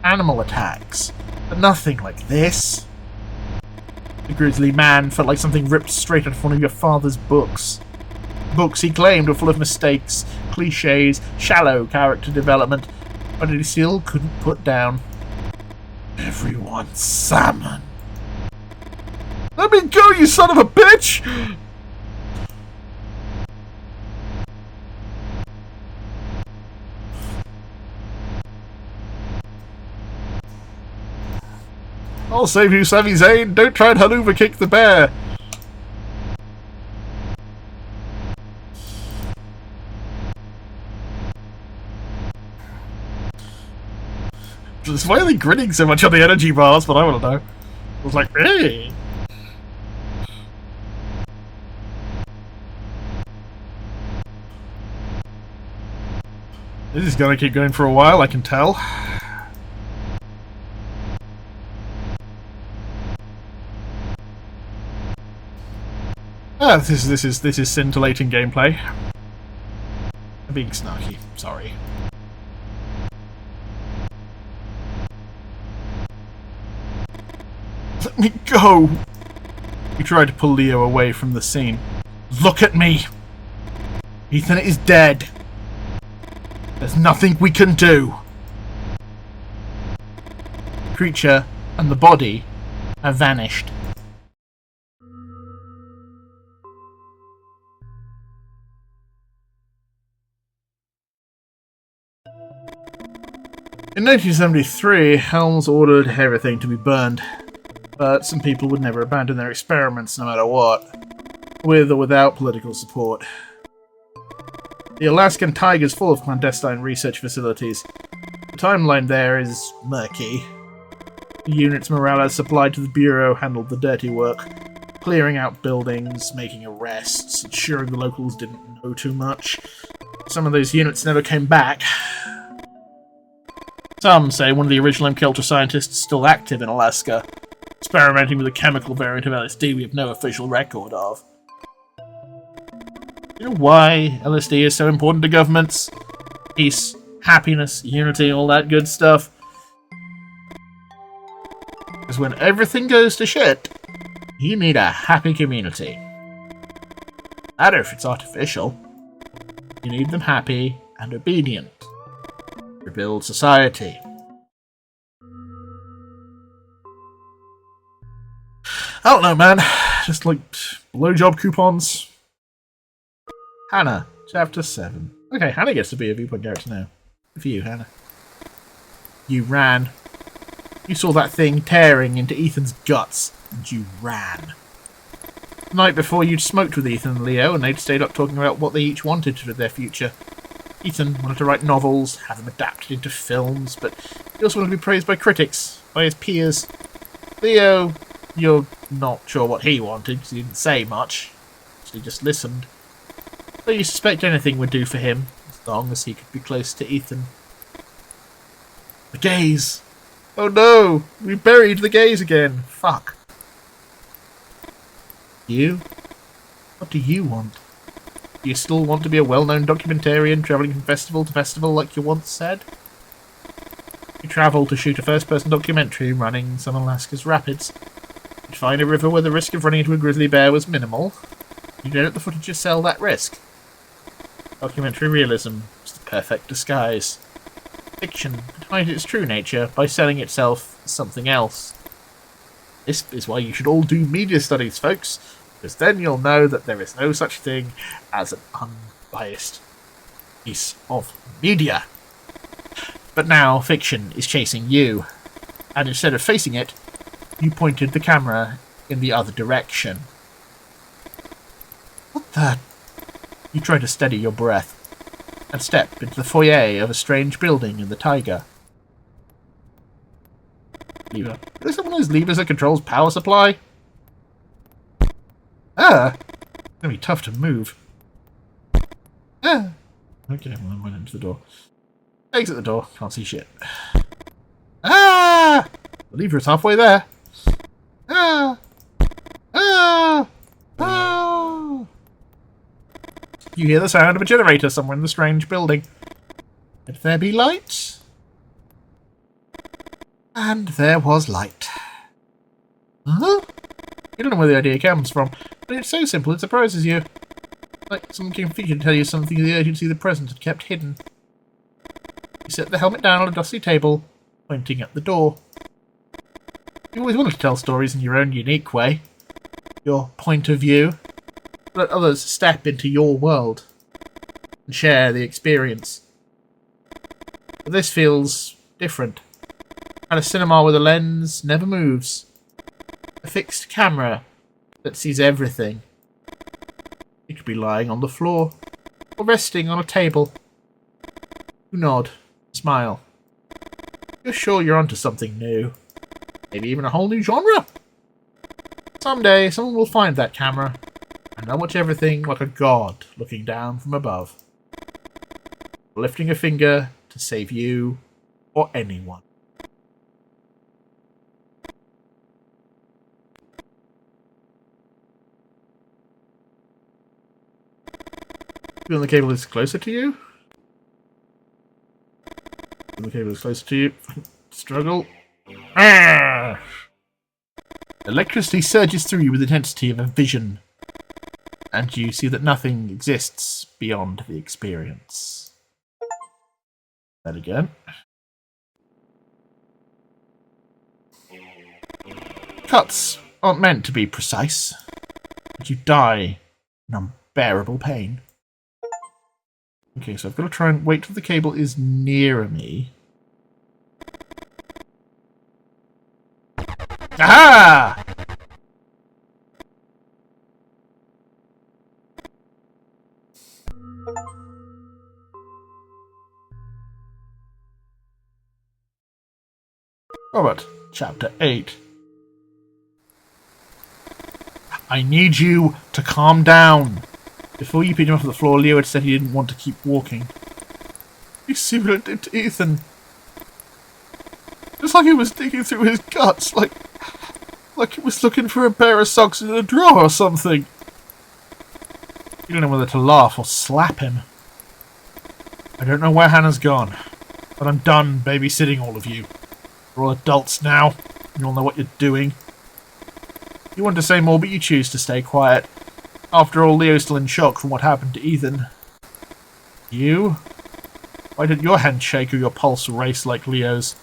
Animal attacks, but nothing like this. The Grizzly Man felt like something ripped straight out of one of your father's books. Books he claimed were full of mistakes, cliches, shallow character development, but he still couldn't put down. Everyone's salmon. Let me go, you son of a bitch! I'll save you, Sami Zayn. Don't try and Haluva kick the bear. Why are they grinning so much on the energy bars? But I want to know. I was like, hey. This is gonna keep going for a while, I can tell. This is scintillating gameplay. I'm being snarky, sorry. Let me go! He tried to pull Leo away from the scene. Look at me! Ethan is dead! There's nothing we can do! The creature and the body have vanished. In 1973, Helms ordered everything to be burned, but some people would never abandon their experiments no matter what, with or without political support. The Alaskan taiga's full of clandestine research facilities. The timeline there is murky. The units Morales supplied to the Bureau handled the dirty work, clearing out buildings, making arrests, ensuring the locals didn't know too much. Some of those units never came back. Some say one of the original MKUltra scientists is still active in Alaska, experimenting with a chemical variant of LSD we have no official record of. You know why LSD is so important to governments? Peace, happiness, unity, all that good stuff. Because when everything goes to shit, you need a happy community. No matter if it's artificial, you need them happy and obedient. Rebuild society. I don't know, man. Just like blowjob coupons. Hannah, chapter 7. Okay, Hannah gets to be a viewpoint character now. Good for you, Hannah. You ran. You saw that thing tearing into Ethan's guts, and you ran. The night before, you'd smoked with Ethan and Leo, and they'd stayed up talking about what they each wanted for their future. Ethan wanted to write novels, have them adapted into films, but he also wanted to be praised by critics, by his peers. Leo, you're not sure what he wanted, because he didn't say much, so he just listened. But you suspect anything would do for him, as long as he could be close to Ethan. The gays! Oh no! We buried the gays again! Fuck. You? What do you want? Do you still want to be a well-known documentarian travelling from festival to festival like you once said? You travel to shoot a first-person documentary running some Alaska's rapids. You'd find a river where the risk of running into a grizzly bear was minimal. You'd edit the footage to sell that risk. Documentary realism is the perfect disguise. Fiction could hide its true nature by selling itself as something else. This is why you should all do media studies, folks. Because then you'll know that there is no such thing as an unbiased piece of media. But now fiction is chasing you, and instead of facing it, you pointed the camera in the other direction. What the? You try to steady your breath, and step into the foyer of a strange building in the taiga. Lever. Is there one of those levers that controls power supply? Ah! It's gonna be tough to move. Ah! Okay, well, I went into the door. Exit the door. Can't see shit. Ah! The lever is halfway there. Ah! Ah! Ah! You hear the sound of a generator somewhere in the strange building. Could there be light? And there was light. Huh? You don't know where the idea comes from, but it's so simple it surprises you. Like some feature to tell you something the urgency of the present had kept hidden. You set the helmet down on a dusty table, pointing at the door. You always wanted to tell stories in your own unique way. Your point of view. Let others step into your world and share the experience. But this feels different. At a cinema where the lens never moves. A fixed camera that sees everything. You could be lying on the floor or resting on a table. You nod, smile. You're sure you're onto something new. Maybe even a whole new genre. Someday, someone will find that camera, and they'll watch everything like a god looking down from above, lifting a finger to save you or anyone. Feel the cable is closer to you? Feel the cable is closer to you. Struggle. Ah! Electricity surges through you with the intensity of a vision, and you see that nothing exists beyond the experience. That again. Cuts aren't meant to be precise, but you die in unbearable pain. Okay, so I've got to try and wait till the cable is nearer me. Aha! Robert, Chapter 8. I need you to calm down. Before you picked him off the floor, Leo had said he didn't want to keep walking. You see what it did to Ethan? Just like it was digging through his guts, like it was looking for a pair of socks in a drawer or something. You don't know whether to laugh or slap him. I don't know where Hannah's gone, but I'm done babysitting all of you. We're all adults now. You all know what you're doing. You want to say more, but you choose to stay quiet. After all, Leo's still in shock from what happened to Ethan. You? Why didn't your hand shake or your pulse race like Leo's?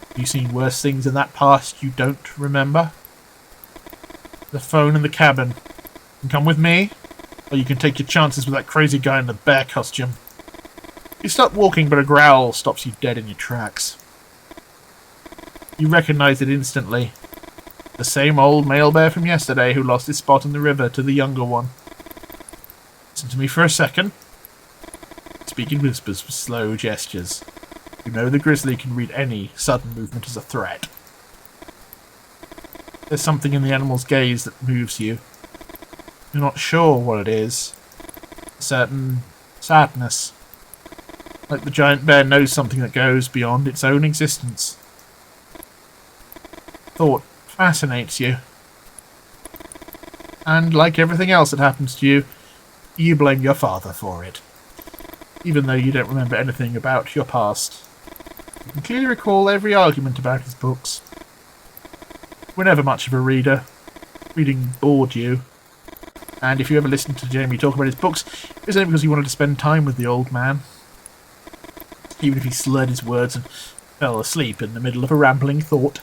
Have you seen worse things in that past you don't remember? The phone in the cabin. You can come with me, or you can take your chances with that crazy guy in the bear costume. You start walking, but a growl stops you dead in your tracks. You recognize it instantly. The same old male bear from yesterday who lost his spot in the river to the younger one. Listen to me for a second. Speak in whispers with slow gestures. You know the Grizzly can read any sudden movement as a threat. There's something in the animal's gaze that moves you. You're not sure what it is. A certain sadness. Like the giant bear knows something that goes beyond its own existence. Thought fascinates you. And like everything else that happens to you, you blame your father for it. Even though you don't remember anything about your past. You can clearly recall every argument about his books. You were never much of a reader. Reading bored you. And if you ever listened to Jamie talk about his books, it was only because you wanted to spend time with the old man. Even if he slurred his words and fell asleep in the middle of a rambling thought.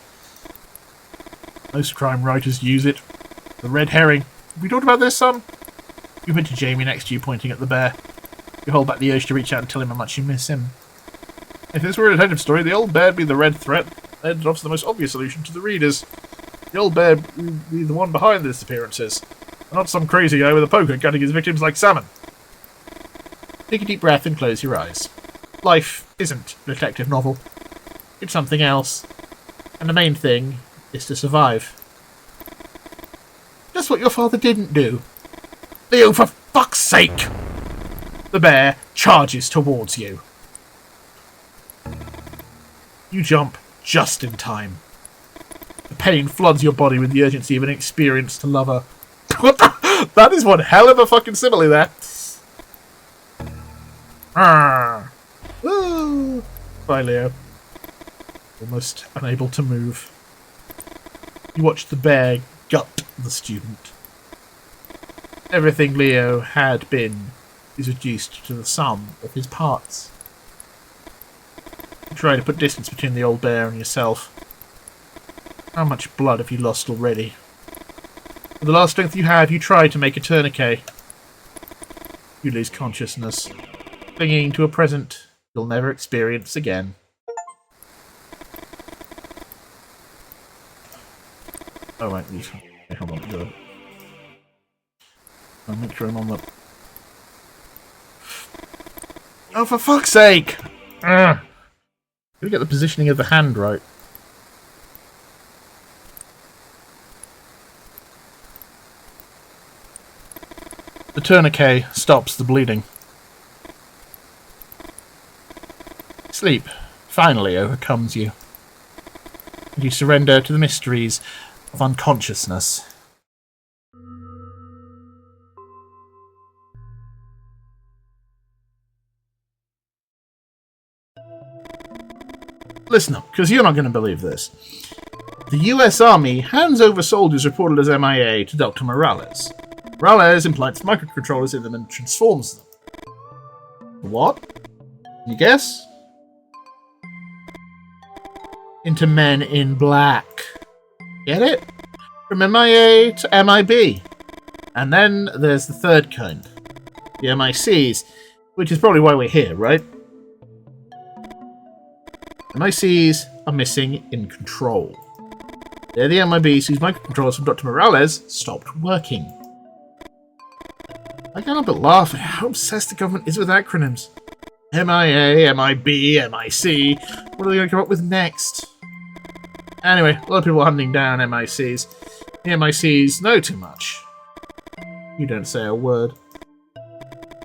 Most crime writers use it. The red herring. Have we talked about this, son? You went to Jamie next to you, pointing at the bear. You hold back the urge to reach out and tell him how much you miss him. If this were a detective story, the old bear'd be the red threat, and offers the most obvious solution to the readers. The old bear would be the one behind the disappearances, and not some crazy guy with a poker cutting his victims like salmon. Take a deep breath and close your eyes. Life isn't a detective novel. It's something else. And the main thing is to survive. Just what your father didn't do. Leo, for fuck's sake! The bear charges towards you. You jump just in time. The pain floods your body with the urgency of an experienced lover. What the? That is one hell of a fucking simile there. Bye, Leo. Almost unable to move. You watch the bear gut the student. Everything Leo had been is reduced to the sum of his parts. You try to put distance between the old bear and yourself. How much blood have you lost already? With the last strength you have, you try to make a tourniquet. You lose consciousness, clinging to a present you'll never experience again. Oh, right, these. Okay, hold on. Good. I'll make sure I'm on the. Oh, for fuck's sake! Gotta get the positioning of the hand right. The tourniquet stops the bleeding. Sleep finally overcomes you, and you surrender to the mysteries of unconsciousness. Listen up, because you're not going to believe this. The US Army hands over soldiers reported as MIA to Dr. Morales. Morales implants microcontrollers in them and transforms them. What? You guess? Into men in black. Get it? From MIA to MIB. And then there's the third kind. The MICs, which is probably why we're here, right? MICs are missing in control. They're the MIBs whose microcontrollers from Dr. Morales stopped working. I can't help but laugh at how obsessed the government is with acronyms. MIA, MIB, MIC. What are they going to come up with next? Anyway, a lot of people are hunting down MICs. The MICs know too much. You don't say a word.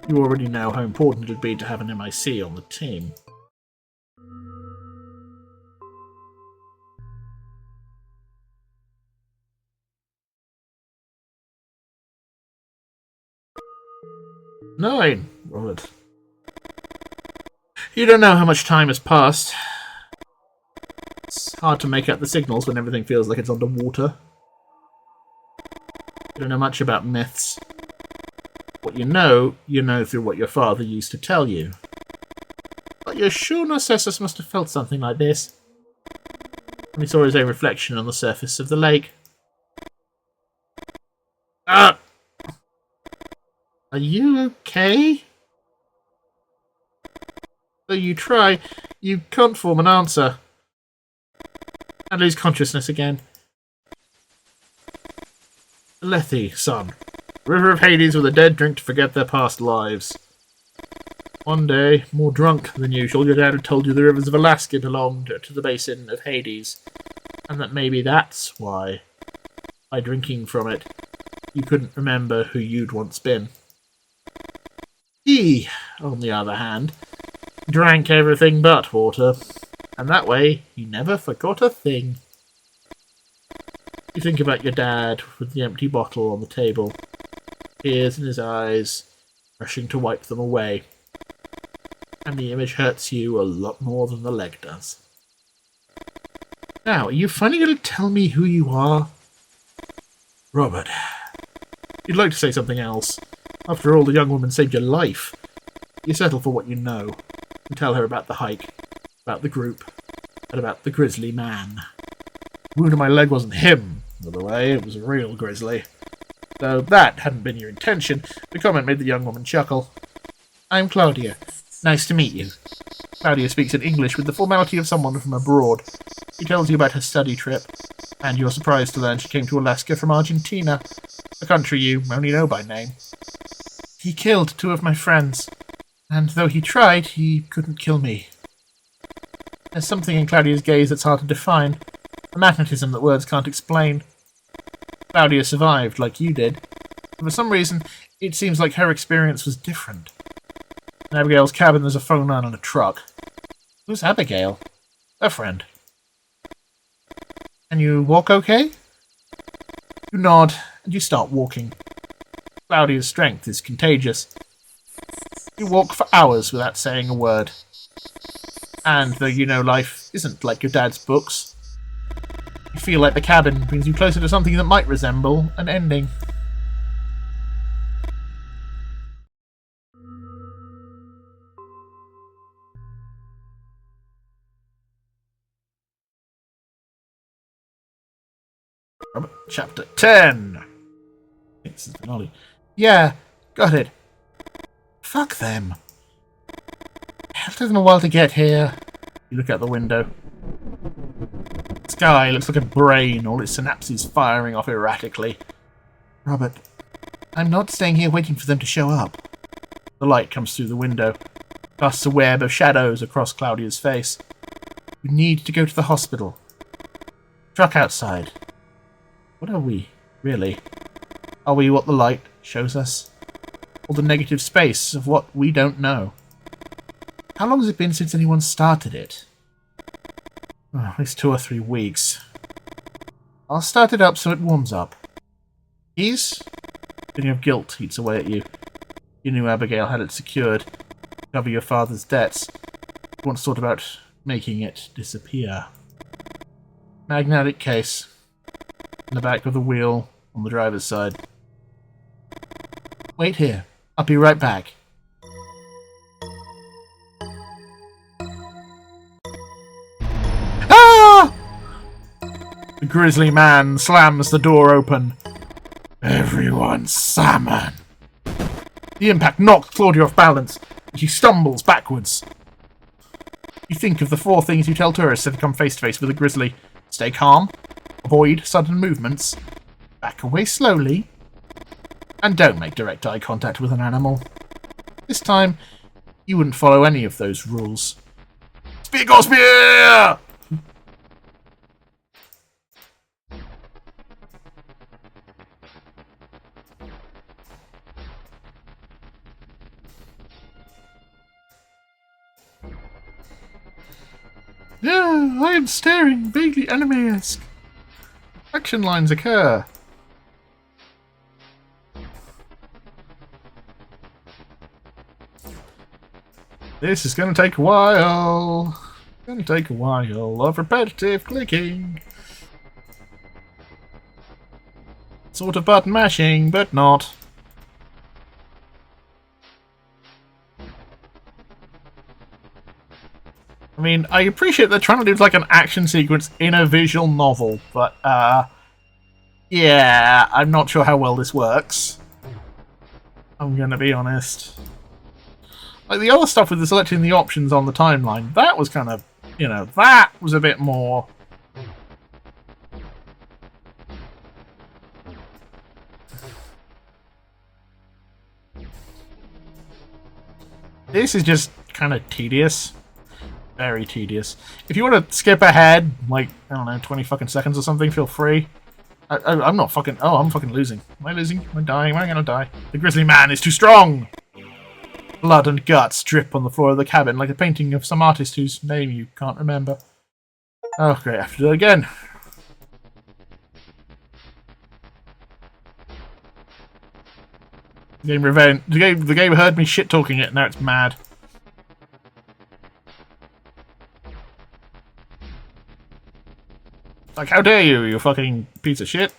You already know how important it would be to have an MIC on the team. Nine, Robert. You don't know how much time has passed. It's hard to make out the signals when everything feels like it's underwater. You don't know much about myths. What you know through what your father used to tell you. But you're sure Narcissus must have felt something like this when he saw his own reflection on the surface of the lake. Ah! Are you okay? Though you try, you can't form an answer. And lose consciousness again. Lethe, son. River of Hades with a dead drink to forget their past lives. One day, more drunk than usual, your dad had told you the rivers of Alaska belonged to the basin of Hades. And that maybe that's why, by drinking from it, you couldn't remember who you'd once been. He, on the other hand, drank everything but water, and that way he never forgot a thing. You think about your dad with the empty bottle on the table, tears in his eyes, rushing to wipe them away, and the image hurts you a lot more than the leg does. Now, are you finally going to tell me who you are? Robert, you'd like to say something else. After all, the young woman saved your life. You settle for what you know, and tell her about the hike, about the group, and about the Grizzly man. The wound on my leg wasn't him, by the way, it was a real Grizzly. Though that hadn't been your intention, the comment made the young woman chuckle. I'm Claudia. Nice to meet you. Claudia speaks in English with the formality of someone from abroad. She tells you about her study trip, and you're surprised to learn she came to Alaska from Argentina, a country you only know by name. He killed two of my friends, and though he tried, he couldn't kill me. There's something in Claudia's gaze that's hard to define, a magnetism that words can't explain. Claudia survived, like you did, but for some reason, it seems like her experience was different. In Abigail's cabin, there's a phone line on a truck. Who's Abigail? A friend. Can you walk okay? You nod, and you start walking. Claudia's strength is contagious. You walk for hours without saying a word. And though you know life isn't like your dad's books, you feel like the cabin brings you closer to something that might resemble an ending. Chapter 10. This is finale. Yeah, got it. Fuck them. It'll take them a while to get here. You look out the window. It's sky looks like a brain, all its synapses firing off erratically. Robert, I'm not staying here waiting for them to show up. The light comes through the window, casts a web of shadows across Claudia's face. You need to go to the hospital. Truck outside. What are we, really? Are we what the light shows us? Or the negative space of what we don't know? How long has it been since anyone started it? Oh, at least 2 or 3 weeks. I'll start it up so it warms up. Keys? Feeling of guilt eats away at you. You knew Abigail had it secured to cover your father's debts. You once thought about making it disappear. Magnetic case. In the back of the wheel on the driver's side. Wait here. I'll be right back. Ah! The grizzly man slams the door open. Everyone's salmon. The impact knocks Claudia off balance, and she stumbles backwards. You think of the 4 things you tell tourists if they come face to face with a grizzly. Stay calm, avoid sudden movements, back away slowly, and don't make direct eye contact with an animal. This time, you wouldn't follow any of those rules. Speak or spear! Yeah, I am staring, vaguely anime-esque. Action lines occur. This is going to take a while. Going to take a while of repetitive clicking. Sort of button mashing, but not. I mean, I appreciate they're trying to do like an action sequence in a visual novel, but, yeah, I'm not sure how well this works. I'm gonna be honest. Like, the other stuff with the selecting the options on the timeline, that was kind of, you know, that was a bit more... This is just kind of tedious. Very tedious. If you want to skip ahead, like, I don't know, 20 fucking seconds or something, feel free. I'm not fucking... Oh, I'm fucking losing. Am I losing? Am I dying? Am I gonna die? The grizzly man is too strong! Blood and guts drip on the floor of the cabin like a painting of some artist whose name you can't remember. Oh, great. I have to do it again. The game heard me shit-talking it, and now it's mad. Like, how dare you, you fucking piece of shit?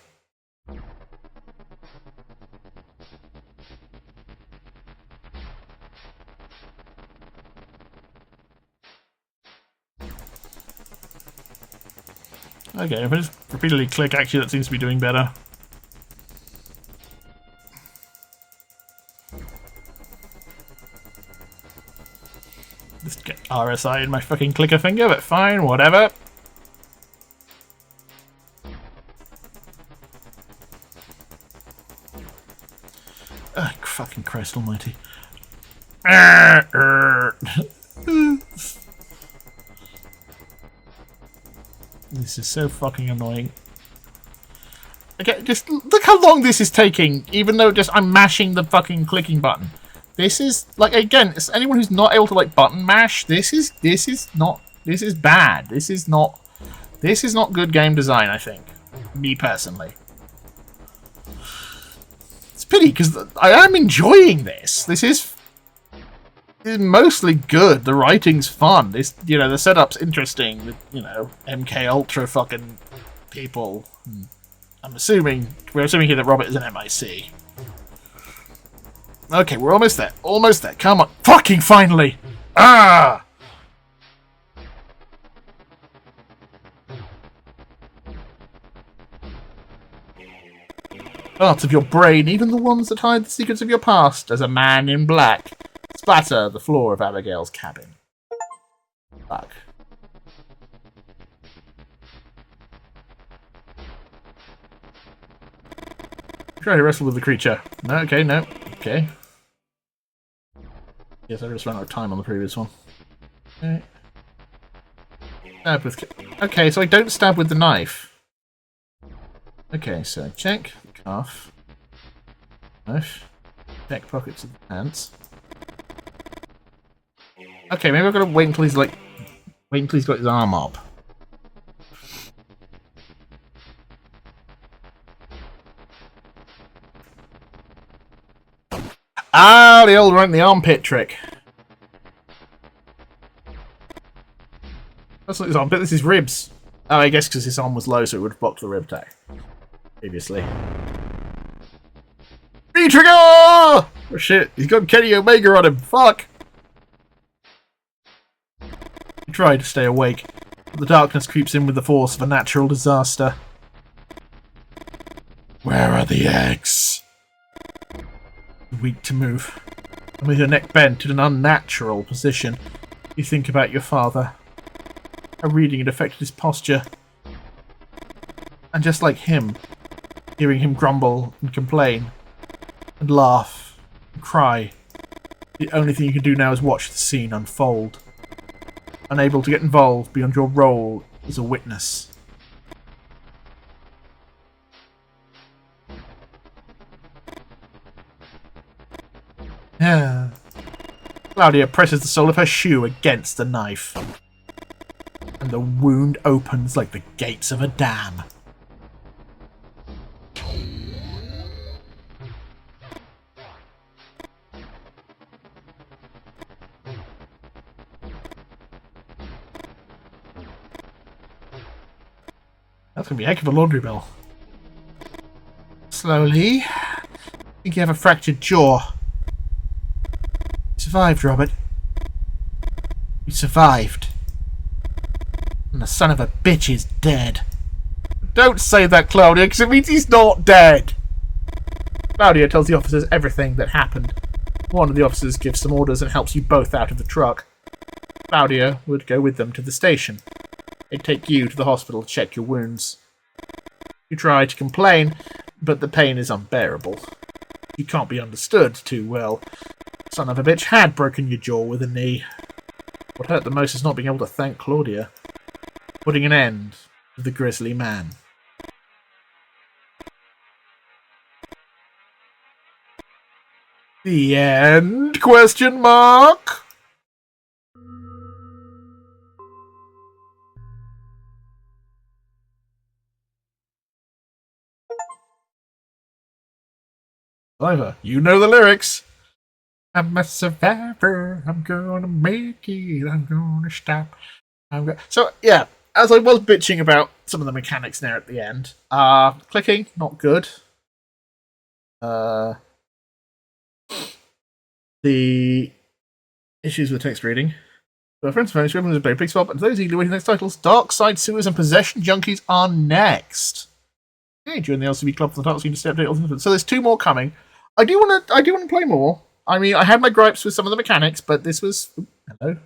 Okay, if I just repeatedly click, actually that seems to be doing better. Just get RSI in my fucking clicker finger, but fine, whatever. Oh, fucking Christ almighty. This is so fucking annoying. Okay, just look how long this is taking, even though just I'm mashing the fucking clicking button. This is, like, again, it's anyone who's not able to, like, button mash, this is bad. This is not good game design, I think. Me personally. It's a pity, because I am enjoying this. This is mostly good. The writing's fun. This, you know, the setup's interesting. With, you know, MK Ultra fucking people. We're assuming here that Robert is an MIC. Okay, we're almost there. Almost there. Come on. Fucking finally! Ah! Parts of your brain, even the ones that hide the secrets of your past, as a man in black splatter the floor of Abigail's cabin. Fuck. Try to wrestle with the creature. No, okay, no. Okay. Yes, I just ran out of time on the previous one. Okay. Stab with... Okay, so I don't stab with the knife. Okay, so check the cuff. Knife. Check pockets of the pants. Okay, maybe I've got to wait until he's like... Wait until he's got his arm up. Ah, the old right in the armpit trick. That's not his armpit, this is ribs. Oh, I guess because his arm was low, so it would have blocked the rib attack previously. V-trigger! Oh shit, he's got Kenny Omega on him. Fuck! He tried to stay awake, but the darkness creeps in with the force of a natural disaster. Where are the eggs? Weak to move, and with your neck bent in an unnatural position, you think about your father. How reading had affected his posture. And just like him, hearing him grumble and complain, and laugh, and cry, the only thing you can do now is watch the scene unfold. Unable to get involved beyond your role as a witness. Yeah. Claudia presses the sole of her shoe against the knife. And the wound opens like the gates of a dam. That's going to be a heck of a laundry bill. Slowly. I think you have a fractured jaw. You survived, Robert. You survived. And the son of a bitch is dead. Don't say that, Claudia, because it means he's not dead. Claudia tells the officers everything that happened. One of the officers gives some orders and helps you both out of the truck. Claudia would go with them to the station. They'd take you to the hospital to check your wounds. You try to complain, but the pain is unbearable. You can't be understood too well. Son of a bitch had broken your jaw with a knee. What hurt the most is not being able to thank Claudia. Putting an end to the Grizzly Man. The end? Question mark? Survivor, you know the lyrics. I'm a survivor. I'm gonna make it. I'm gonna stop. So yeah, as I was bitching about some of the mechanics there at the end, clicking not good. The issues with text reading. So friends, friends, is a big swap, and those eagerly waiting next titles, Dark Side Sewers and Possession Junkies are next. Okay, join the LCB club for the title screen to stay updated. So there's 2 more coming. I do want to play more. I mean, I had my gripes with some of the mechanics, but this was... Ooh, hello.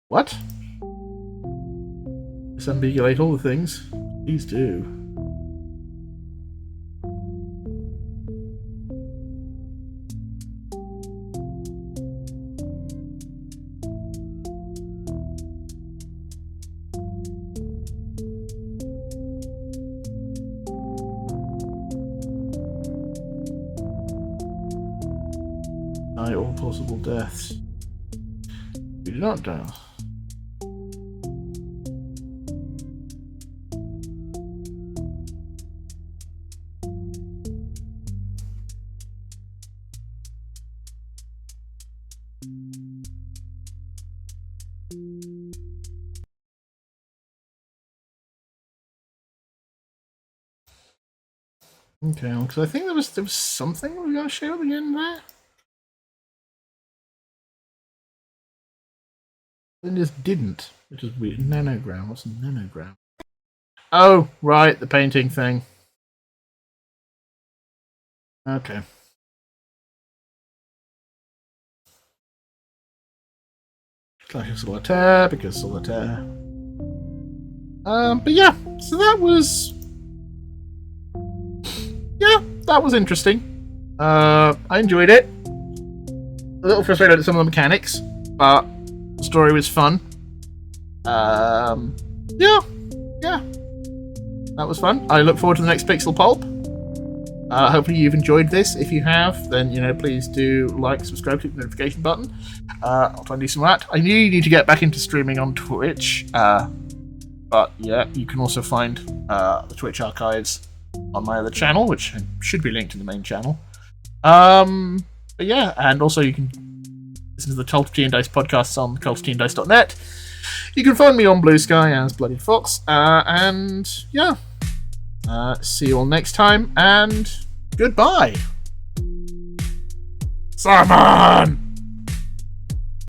What? Disambiguate all the things. Please do. Die all possible deaths. We do not die. Okay, because I think there was something we were going to show at the end there. Then just didn't, which is weird. Nanogram, what's a nanogram? Oh, right, the painting thing. Okay. Slash Solitaire, because Solitaire. But yeah, so that was... Yeah, that was interesting. I enjoyed it. A little frustrated at some of the mechanics, but the story was fun. Yeah, that was fun. I look forward to the next Pixel Pulp. Hopefully you've enjoyed this. If you have, then please do like, subscribe, click the notification button. I'll try and do some of that. I need to get back into streaming on Twitch, but yeah, you can also find the Twitch archives on my other channel, which should be linked to the main channel. But yeah, and also you can listen to the Cult of Tea and Dice podcasts on cultofteandice.net. You can find me on Blue Sky as Bloodied Fox, and yeah, see you all next time, and goodbye. Salmon!